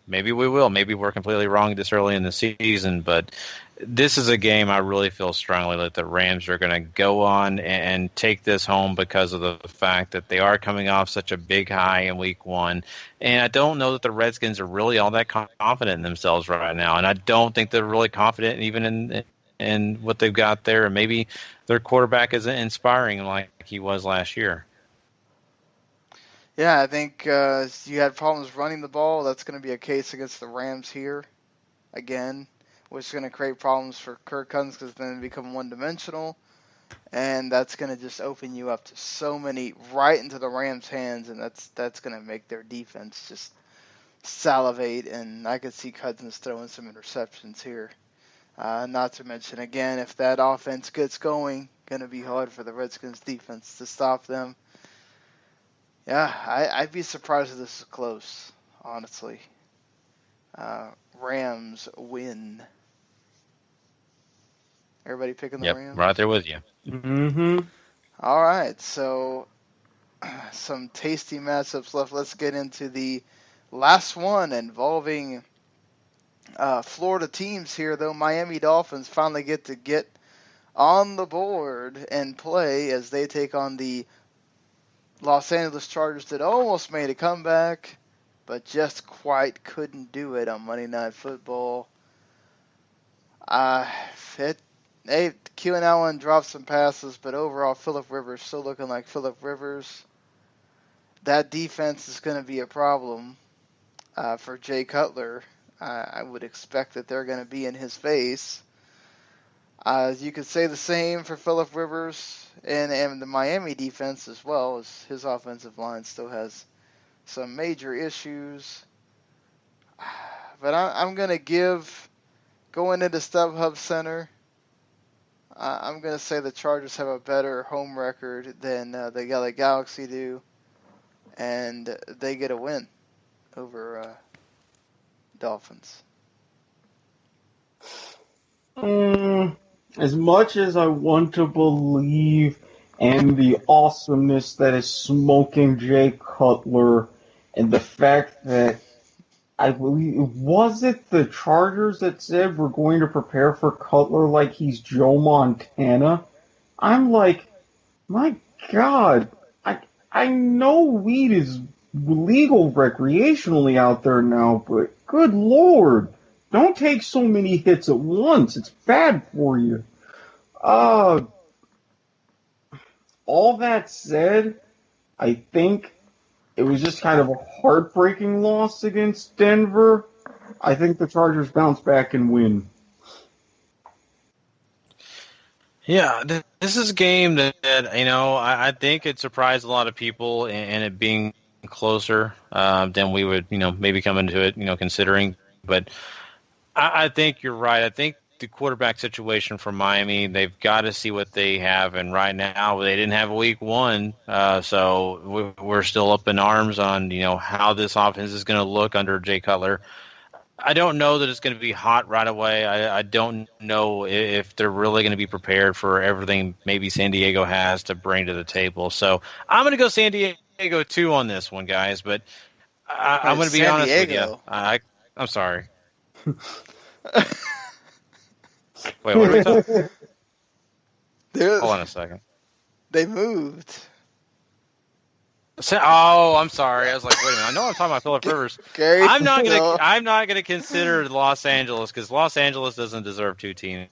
Maybe we will. Maybe we're completely wrong this early in the season, but this is a game I really feel strongly that the Rams are going to go on and take this home because of the fact that they are coming off such a big high in week one. And I don't know that the Redskins are really all that confident in themselves right now. And I don't think they're really confident even in what they've got there. And maybe their quarterback isn't inspiring like he was last year. Yeah, I think you had problems running the ball. That's going to be a case against the Rams here again, which is going to create problems for Kirk Cousins because then they become one-dimensional, and that's going to just open you up to so many right into the Rams' hands, and that's going to make their defense just salivate, and I could see Cousins throwing some interceptions here. Not to mention, again, if that offense gets going, going to be hard for the Redskins' defense to stop them. Yeah, I'd be surprised if this is close, honestly. Rams win. Everybody picking the Rams? Right there with you. Mm-hmm. All right, so some tasty matchups left. Let's get into the last one involving Florida teams here, though. Miami Dolphins finally get on the board and play as they take on the Los Angeles Chargers that almost made a comeback, but just quite couldn't do it on Monday Night Football. Keelan Allen dropped some passes, but overall Phillip Rivers still looking like Phillip Rivers. That defense is going to be a problem for Jay Cutler. I would expect that they're going to be in his face. You could say the same for Phillip Rivers and the Miami defense as well, as his offensive line still has some major issues. But I'm going to give, going into StubHub Center, I'm going to say the Chargers have a better home record than the LA Galaxy do, and they get a win over Dolphins. As much as I want to believe in the awesomeness that is smoking Jay Cutler, and the fact that I believe, was it the Chargers that said we're going to prepare for Cutler like he's Joe Montana? I'm like, my God, I know weed is legal recreationally out there now, but good Lord, don't take so many hits at once. It's bad for you. All that said, I think it was just kind of a heartbreaking loss against Denver. I think the Chargers bounce back and win. Yeah, this is a game that I think it surprised a lot of people in it being closer than we would, maybe come into it, considering. But I think you're right. I think the quarterback situation for Miami, they've got to see what they have. And right now, they didn't have week one, so we're still up in arms on, how this offense is going to look under Jay Cutler. I don't know that it's going to be hot right away. I don't know if they're really going to be prepared for everything maybe San Diego has to bring to the table. So I'm going to go San Diego 2 on this one, guys. But I'm going to be honest with you. I'm sorry. Wait, what are we talking? Hold on a second. They moved. Oh, I'm sorry. I was like, wait a minute. I know I'm talking about Phillip Rivers. Gary, I'm not gonna consider Los Angeles because Los Angeles doesn't deserve 2 teams.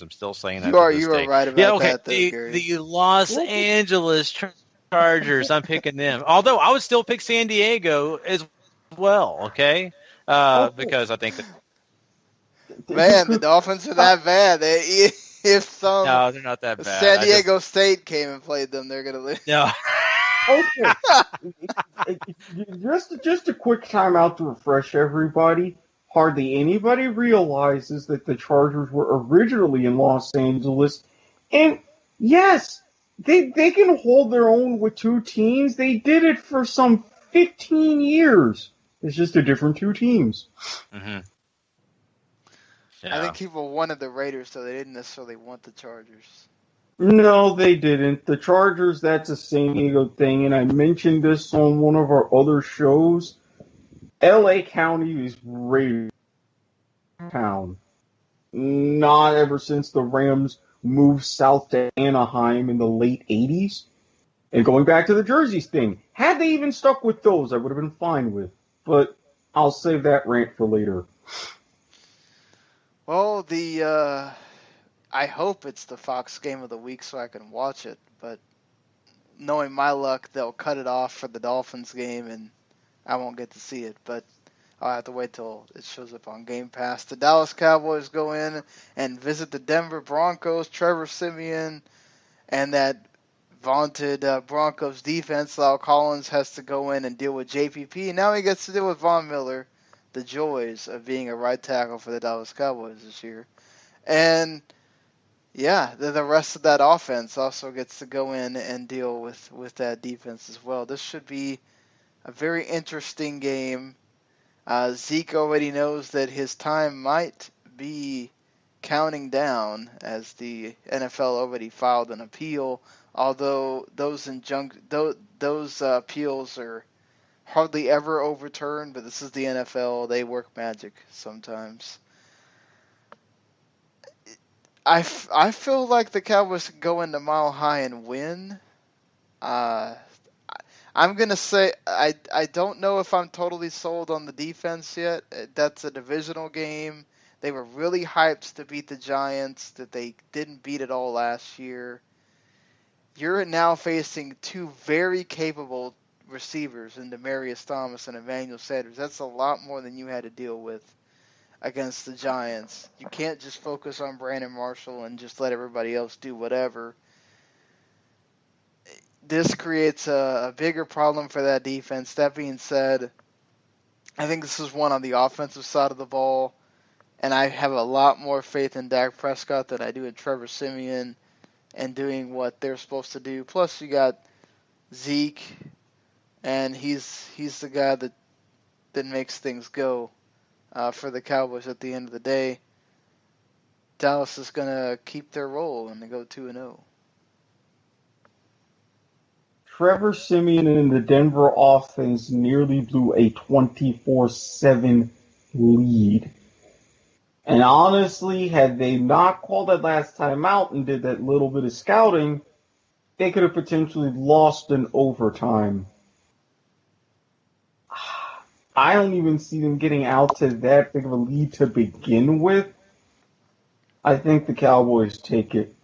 I'm still saying that. You are right about that. The Los Angeles Chargers. I'm picking them. Although I would still pick San Diego as well. Okay, because I think that. Man, the Dolphins are that bad. No, they're not that bad. San Diego State came and played them, they're gonna lose. No. Okay. Just a quick timeout to refresh everybody. Hardly anybody realizes that the Chargers were originally in Los Angeles. And yes, they can hold their own with 2 teams. They did it for some 15 years. It's just a different 2 teams. Mm-hmm. Yeah. I think people wanted the Raiders, so they didn't necessarily want the Chargers. No, they didn't. The Chargers, that's a San Diego thing, and I mentioned this on one of our other shows. L.A. County is Raider town. Not ever since the Rams moved south to Anaheim in the late 80s. And going back to the jerseys thing, had they even stuck with those, I would have been fine with. But I'll save that rant for later. Well, I hope it's the Fox game of the week so I can watch it, but knowing my luck, they'll cut it off for the Dolphins game and I won't get to see it, but I'll have to wait till it shows up on Game Pass. The Dallas Cowboys go in and visit the Denver Broncos, Trevor Siemian, and that vaunted Broncos defense. Lyle Collins has to go in and deal with JPP, and now he gets to deal with Von Miller, the joys of being a right tackle for the Dallas Cowboys this year. And yeah, the rest of that offense also gets to go in and deal with that defense as well. This should be a very interesting game. Zeke already knows that his time might be counting down as the NFL already filed an appeal, although those appeals are hardly ever overturned, but this is the NFL. They work magic sometimes. I feel like the Cowboys can go into Mile High and win. I'm going to say I don't know if I'm totally sold on the defense yet. That's a divisional game. They were really hyped to beat the Giants that they didn't beat at all last year. You're now facing 2 very capable receivers in Demaryius Thomas and Emmanuel Sanders. That's a lot more than you had to deal with against the Giants. You can't just focus on Brandon Marshall and just let everybody else do whatever. This creates a bigger problem for that defense. That being said, I think this is one on the offensive side of the ball, and I have a lot more faith in Dak Prescott than I do in Trevor Siemian and doing what they're supposed to do. Plus, you got Zeke, and he's the guy that makes things go for the Cowboys at the end of the day. Dallas is going to keep their role and they go 2-0. Trevor Siemian and the Denver offense nearly blew a 24-7 lead. And honestly, had they not called that last time out and did that little bit of scouting, they could have potentially lost in overtime. I don't even see them getting out to that big of a lead to begin with. I think the Cowboys take it.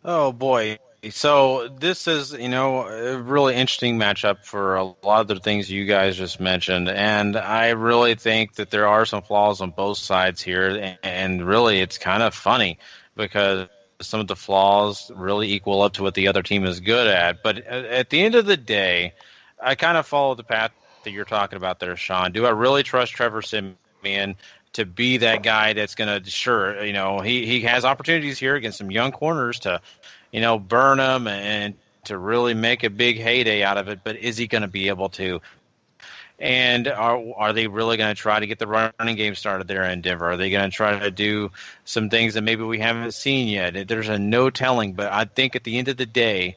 Oh boy. So this is, a really interesting matchup for a lot of the things you guys just mentioned, and I really think that there are some flaws on both sides here, and really it's kind of funny because some of the flaws really equal up to what the other team is good at. But at the end of the day, I kind of follow the path that you're talking about there, Sean. Do I really trust Trevor Siemian to be that guy that's going to, he has opportunities here against some young corners to, burn them and to really make a big heyday out of it. But is he going to be able to? And are they really going to try to get the running game started there in Denver? Are they going to try to do some things that maybe we haven't seen yet? There's no telling. But I think at the end of the day,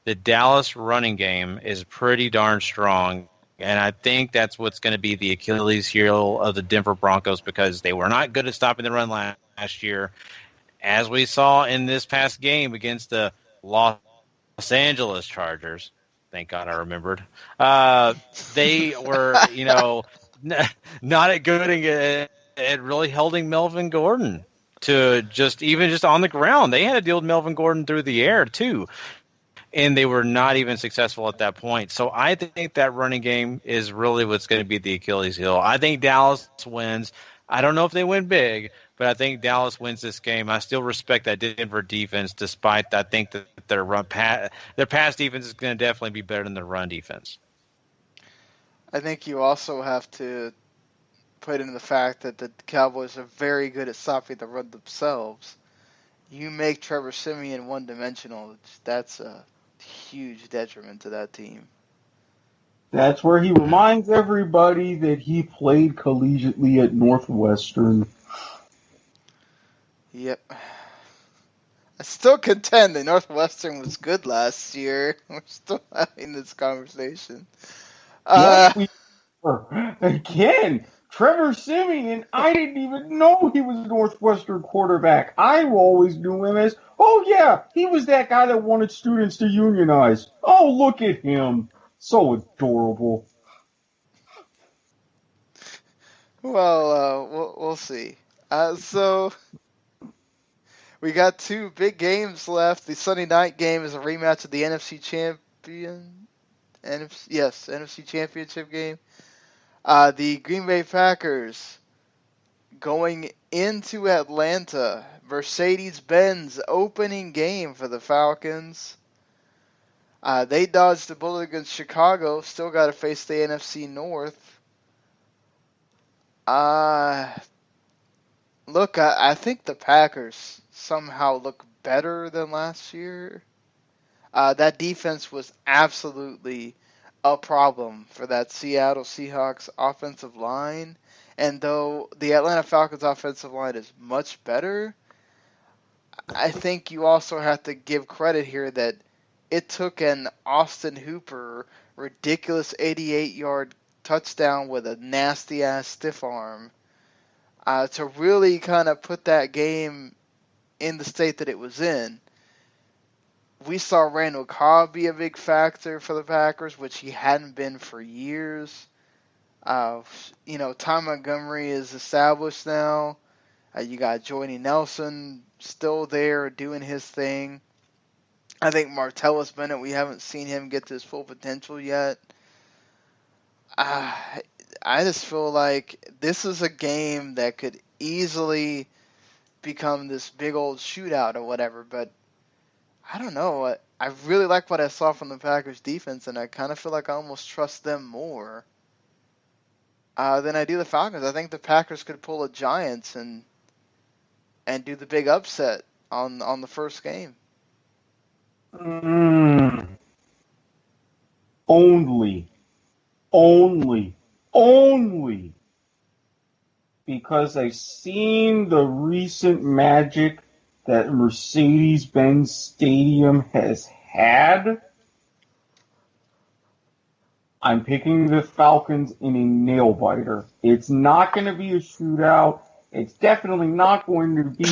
the Dallas running game is pretty darn strong. And I think that's what's going to be the Achilles heel of the Denver Broncos because they were not good at stopping the run last year. As we saw in this past game against the Los Angeles Chargers, thank God I remembered, they were, not good at really holding Melvin Gordon to just on the ground. They had to deal with Melvin Gordon through the air too. And they were not even successful at that point. So I think that running game is really what's going to be the Achilles heel. I think Dallas wins. I don't know if they win big, but I think Dallas wins this game. I still respect that Denver defense, despite I think that their pass defense is going to definitely be better than their run defense. I think you also have to put in the fact that the Cowboys are very good at stopping the run themselves. You make Trevor Siemian one-dimensional, that's a huge detriment to that team. That's where he reminds everybody that he played collegiately at Northwestern. Yep. I still contend that Northwestern was good last year. We're still having this conversation. Yes, again, Trevor Siemian, I didn't even know he was a Northwestern quarterback. I always knew him as, he was that guy that wanted students to unionize. Oh, look at him. So adorable. Well, we'll see. So we got two big games left. The Sunday night game is a rematch of the NFC Championship game. The Green Bay Packers going into Atlanta. Mercedes-Benz opening game for the Falcons. They dodged the bullet against Chicago. Still got to face the NFC North. Look, I think the Packers somehow look better than last year. That defense was absolutely a problem for that Seattle Seahawks offensive line. And though the Atlanta Falcons offensive line is much better, I think you also have to give credit here that it took an Austin Hooper ridiculous 88-yard touchdown with a nasty-ass stiff arm to really kind of put that game in the state that it was in. We saw Randall Cobb be a big factor for the Packers, which he hadn't been for years. Ty Montgomery is established now. You got Jordy Nelson still there doing his thing. I think Martellus Bennett, we haven't seen him get to his full potential yet. I just feel like this is a game that could easily become this big old shootout or whatever, but I don't know. I really like what I saw from the Packers defense, and I kind of feel like I almost trust them more than I do the Falcons. I think the Packers could pull a Giants and do the big upset on the first game. Only because I've seen the recent magic that Mercedes-Benz Stadium has had. I'm picking the Falcons in a nail-biter. It's not going to be a shootout. It's definitely not going to be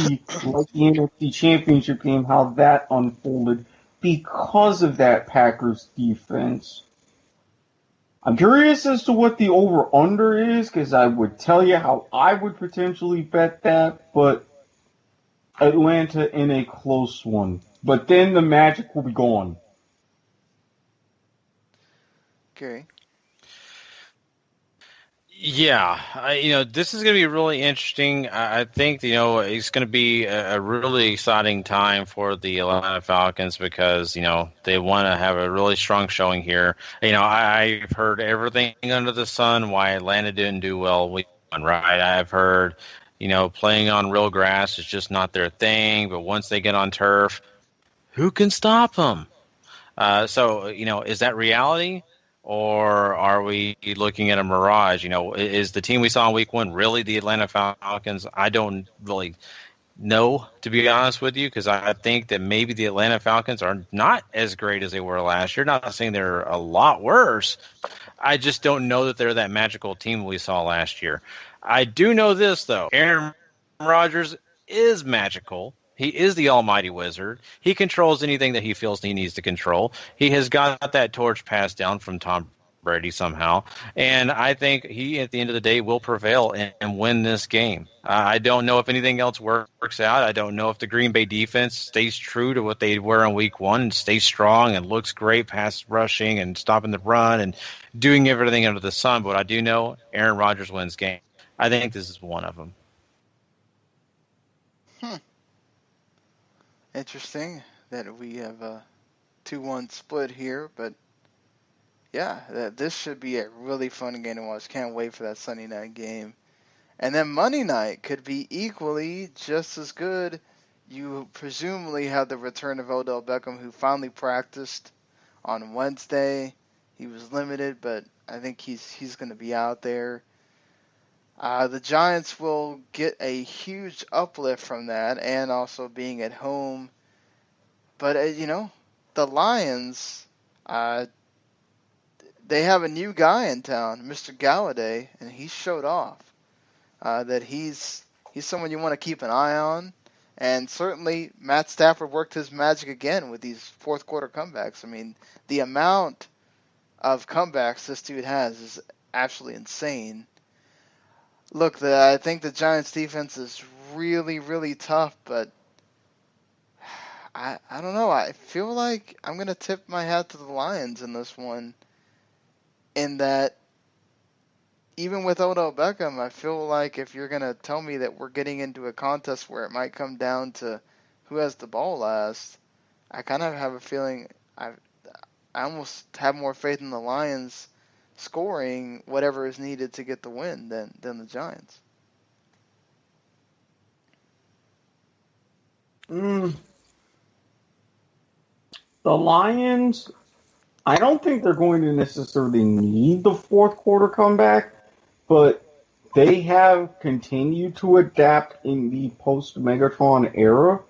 like the NFC Championship game, how that unfolded, because of that Packers defense. I'm curious as to what the over-under is, because I would tell you how I would potentially bet that, but Atlanta in a close one. But then the magic will be gone. Okay. Yeah, this is going to be really interesting. I think, it's going to be a really exciting time for the Atlanta Falcons because, they want to have a really strong showing here. I've heard everything under the sun why Atlanta didn't do well week one, right? I've heard, playing on real grass is just not their thing, but once they get on turf, who can stop them? So, is that reality? Or are we looking at a mirage? Is the team we saw in week one really the Atlanta Falcons? I don't really know, to be honest with you, because I think that maybe the Atlanta Falcons are not as great as they were last year. Not saying they're a lot worse. I just don't know that they're that magical team we saw last year. I do know this, though. Aaron Rodgers is magical. He is the almighty wizard. He controls anything that he feels he needs to control. He has got that torch passed down from Tom Brady somehow. And I think he, at the end of the day, will prevail and win this game. I don't know if anything else works out. I don't know if the Green Bay defense stays true to what they were in week one and stays strong and looks great pass rushing and stopping the run and doing everything under the sun. But I do know Aaron Rodgers wins game. I think this is one of them. Interesting that we have a 2-1 split here, but yeah, this should be a really fun game to watch. Can't wait for that Sunday night game. And then Monday night could be equally just as good. You presumably have the return of Odell Beckham, who finally practiced on Wednesday. He was limited, but I think he's going to be out there. The Giants will get a huge uplift from that and also being at home. But, the Lions, they have a new guy in town, Mr. Galladay, and he showed off that he's someone you want to keep an eye on. And certainly Matt Stafford worked his magic again with these fourth quarter comebacks. I mean, the amount of comebacks this dude has is absolutely insane. Look, I think the Giants' defense is really, really tough, but I don't know. I feel like I'm going to tip my hat to the Lions in this one, in that even with Odell Beckham, I feel like if you're going to tell me that we're getting into a contest where it might come down to who has the ball last, I kind of have a feeling I almost have more faith in the Lions scoring whatever is needed to get the win than the Giants. The Lions, I don't think they're going to necessarily need the fourth quarter comeback, but they have continued to adapt in the post-Megatron era,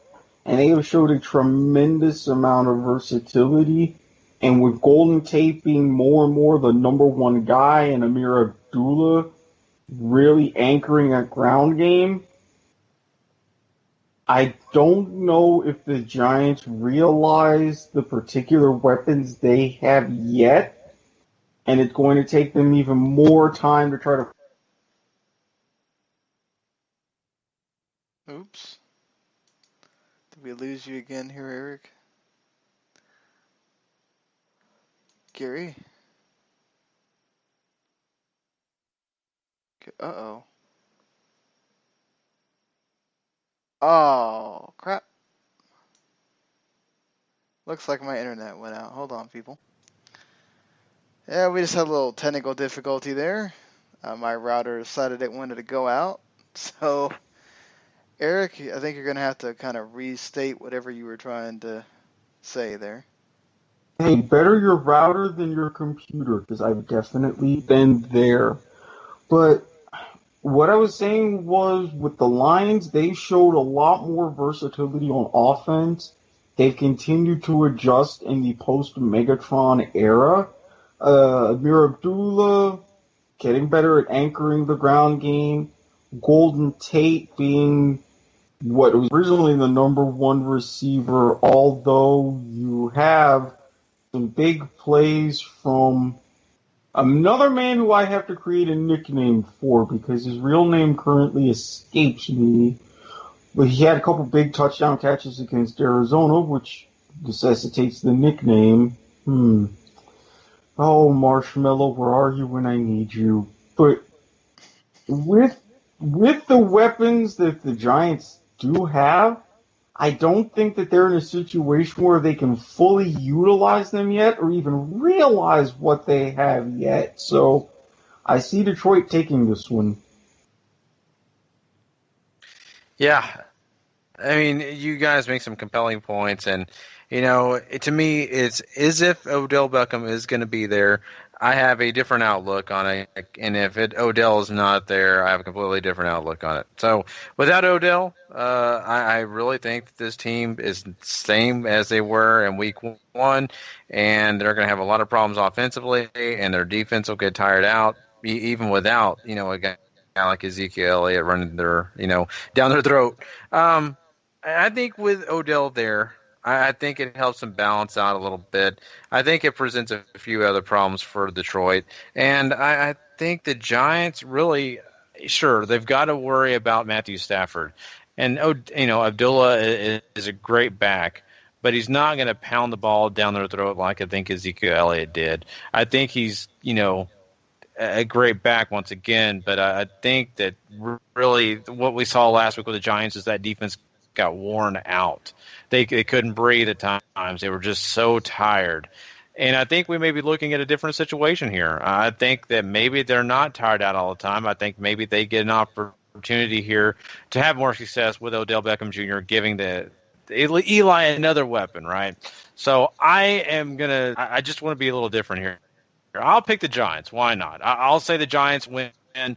and they have showed a tremendous amount of versatility. And with Golden Tate being more and more the number one guy and Amir Abdullah really anchoring that ground game, I don't know if the Giants realize the particular weapons they have yet, and it's going to take them even more time to try to... Oops. Did we lose you again here, Eric? Gary? Uh-oh. Oh, crap. Looks like my internet went out. Hold on, people. Yeah, we just had a little technical difficulty there. My router decided it wanted to go out. So, Eric, I think you're going to have to kind of restate whatever you were trying to say there. Hey, better your router than your computer, because I've definitely been there. But what I was saying was, with the Lions, they showed a lot more versatility on offense. They've continued to adjust in the post-Megatron era. Amir Abdullah getting better at anchoring the ground game. Golden Tate being what was originally the number one receiver, although you have some big plays from another man who I have to create a nickname for because his real name currently escapes me. But he had a couple big touchdown catches against Arizona, which necessitates the nickname. Oh, Marshmallow, where are you when I need you? But with the weapons that the Giants do have, I don't think that they're in a situation where they can fully utilize them yet or even realize what they have yet. So I see Detroit taking this one. Yeah. I mean, you guys make some compelling points, and, to me, it's as if Odell Beckham is going to be there. I have a different outlook on it, and if Odell is not there, I have a completely different outlook on it. So, without Odell, I really think that this team is the same as they were in Week 1, and they're going to have a lot of problems offensively, and their defense will get tired out, even without, a guy like Ezekiel Elliott running their, down their throat. I think with Odell there, I think it helps them balance out a little bit. I think it presents a few other problems for Detroit. And I think the Giants really, sure, they've got to worry about Matthew Stafford. And, Abdullah is a great back, but he's not going to pound the ball down their throat like I think Ezekiel Elliott did. I think he's, a great back once again, but I think that really what we saw last week with the Giants is that defense got worn out. They couldn't breathe at times. They were just so tired. And I think we may be looking at a different situation here. I think that maybe they're not tired out all the time. I think maybe they get an opportunity here to have more success with Odell Beckham Jr. giving Eli another weapon, right? So I just want to be a little different here. I'll pick the Giants. Why not? I'll say the Giants win, and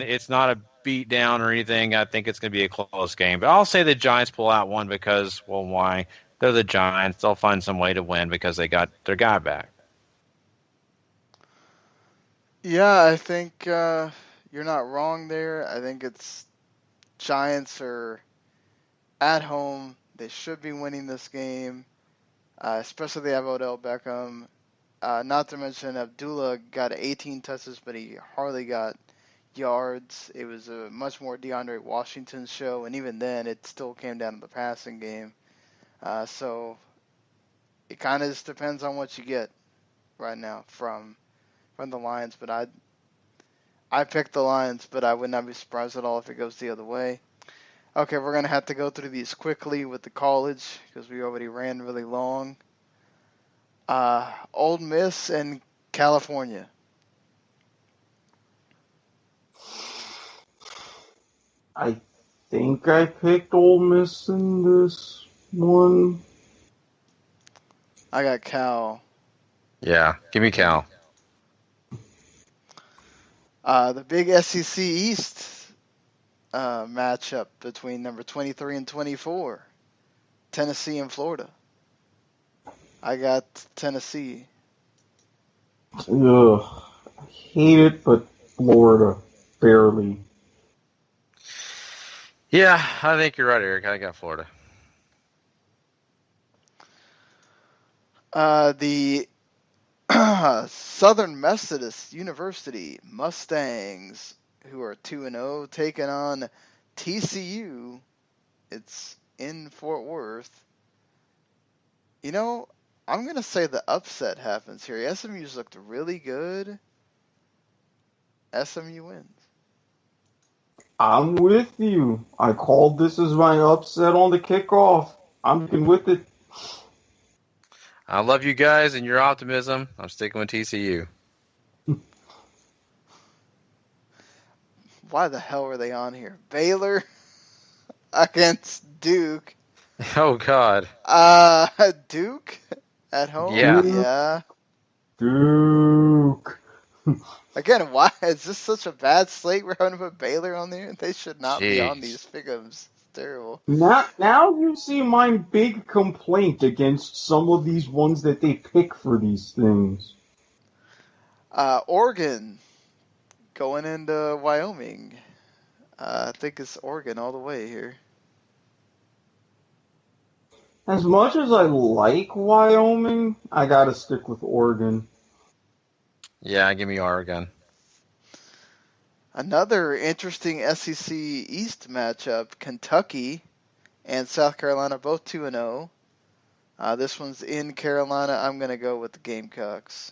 it's not a beat down or anything. I think it's going to be a close game. But I'll say the Giants pull out one because, well, why? They're the Giants. They'll find some way to win because they got their guy back. Yeah, I think you're not wrong there. I think it's Giants are at home. They should be winning this game, especially they have Odell Beckham. Not to mention Abdullah got 18 touches, but he hardly got yards. It was a much more DeAndre Washington show, and even then, it still came down to the passing game. So it kind of just depends on what you get right now from the Lions. But I picked the Lions, but I would not be surprised at all if it goes the other way. Okay, we're going to have to go through these quickly with the college because we already ran really long. Ole Miss and California. I think I picked Ole Miss in this one. I got Cal. Yeah, give me Cal. The big SEC East matchup between number 23 and 24, Tennessee and Florida. I got Tennessee. Ugh, I hate it, but Florida, barely. Yeah, I think you're right, Eric. I got Florida. The Southern Methodist University Mustangs, who are 2-0, taking on TCU. It's in Fort Worth. I'm going to say the upset happens here. SMU's looked really good. SMU wins. I'm with you. I called this as my upset on the kickoff. I'm sticking with it. I love you guys and your optimism. I'm sticking with TCU. Why the hell are they on here? Baylor against Duke. Oh, God. Duke at home? Yeah. Duke. Again, why is this such a bad slate? We're having to put Baylor on there? They should not be on these pick'ems. It's terrible. Now you see my big complaint against some of these ones that they pick for these things. Oregon going into Wyoming. I think it's Oregon all the way here. As much as I like Wyoming, I gotta stick with Oregon. Yeah, give me Oregon. Another interesting SEC East matchup: Kentucky and South Carolina, both 2-0. This one's in Carolina. I'm gonna go with the Gamecocks.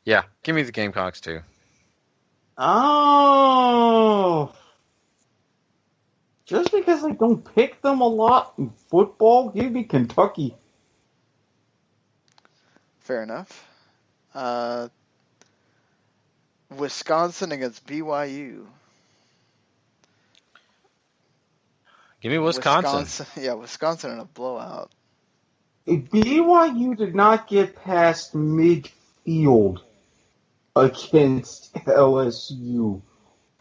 Yeah, give me the Gamecocks too. Oh, just because I don't pick them a lot in football, give me Kentucky. Fair enough. Wisconsin against BYU. Give me Wisconsin. Yeah, Wisconsin in a blowout. BYU did not get past midfield against LSU.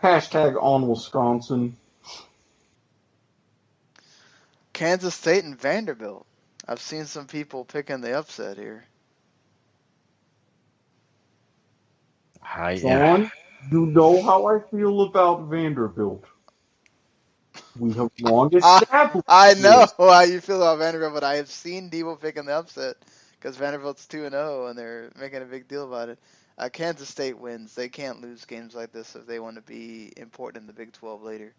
Hashtag on Wisconsin. Kansas State and Vanderbilt. I've seen some people picking the upset here. John, you know how I feel about Vanderbilt. We have long established. I know how you feel about Vanderbilt, but I have seen people picking the upset because Vanderbilt's 2-0 and they're making a big deal about it. Kansas State wins. They can't lose games like this if they want to be important in the Big 12 later.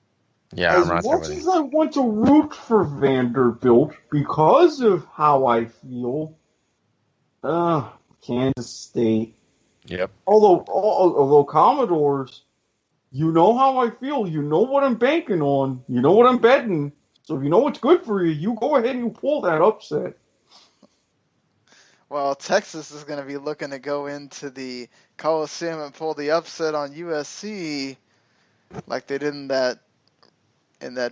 Yeah, as much as I want to root for Vanderbilt because of how I feel, Kansas State. Yep. Although Commodores, you know how I feel. You know what I'm banking on. You know what I'm betting. So if you know what's good for you, you go ahead and you pull that upset. Well, Texas is going to be looking to go into the Coliseum and pull the upset on USC like they did in that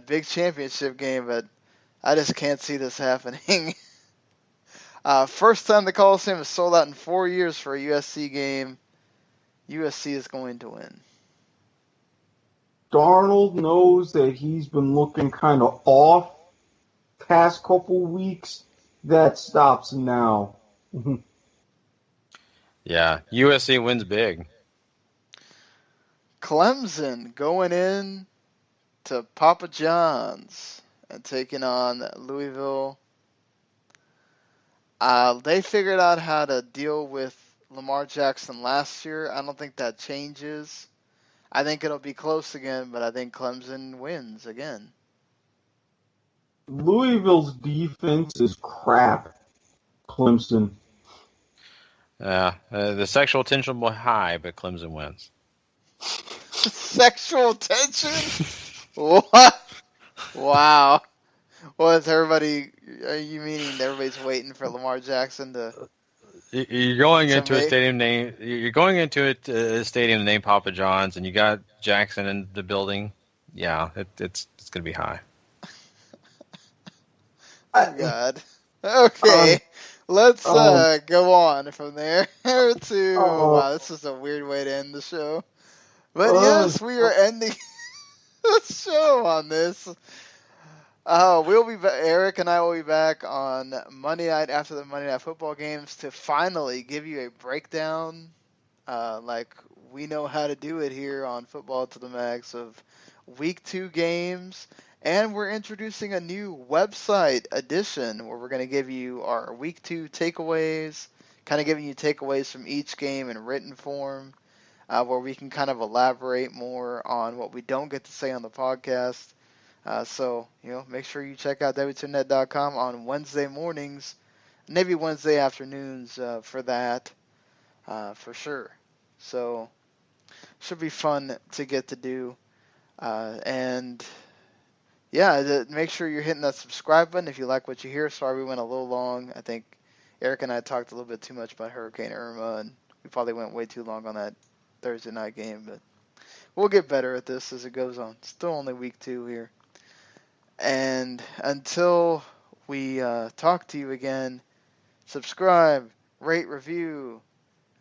big championship game, but I just can't see this happening. First time the Coliseum is sold out in 4 years for a USC game. USC is going to win. Darnold knows that he's been looking kind of off past couple weeks. That stops now. Yeah, USC wins big. Clemson going in to Papa John's and taking on Louisville. They figured out how to deal with Lamar Jackson last year. I don't think that changes. I think it'll be close again, but I think Clemson wins again. Louisville's defense is crap. Clemson. The sexual tension will be high, but Clemson wins. Sexual tension? What? Wow. What is everybody? Are you meaning everybody's waiting for Lamar Jackson to? You're going into a stadium name. You're going into a stadium named Papa John's, and you got Jackson in the building. Yeah, it's going to be high. Oh God. Okay. Let's go on from there to. Wow, this is a weird way to end the show. But yes, we are ending the show on this. We'll be Eric and I will be back on Monday night after the Monday Night Football games to finally give you a breakdown, like we know how to do it here on Football to the Max, of Week 2 games. And we're introducing a new website edition where we're going to give you our Week 2 takeaways, kind of giving you takeaways from each game in written form, where we can kind of elaborate more on what we don't get to say on the podcast. So, make sure you check out w2net.com on Wednesday mornings, maybe Wednesday afternoons for that, for sure. So, should be fun to get to do. And, yeah, make sure you're hitting that subscribe button if you like what you hear. Sorry we went a little long. I think Eric and I talked a little bit too much about Hurricane Irma, and we probably went way too long on that Thursday night game. But we'll get better at this as it goes on. Still only Week 2 here. And until we talk to you again, subscribe, rate, review,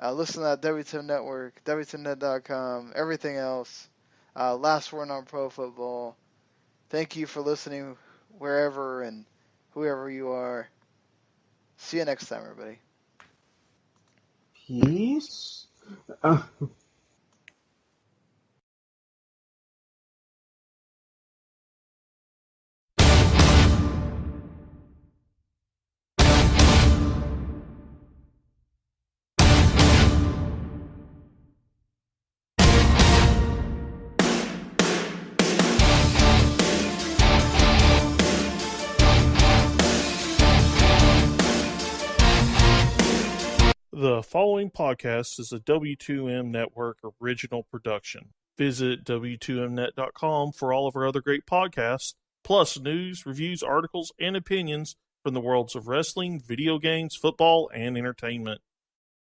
listen to that W2 Network, W2Net.com, everything else. Last word on pro football. Thank you for listening wherever and whoever you are. See you next time, everybody. Peace. The following podcast is a W2M Network original production. Visit W2Mnet.com for all of our other great podcasts, plus news, reviews, articles, and opinions from the worlds of wrestling, video games, football, and entertainment.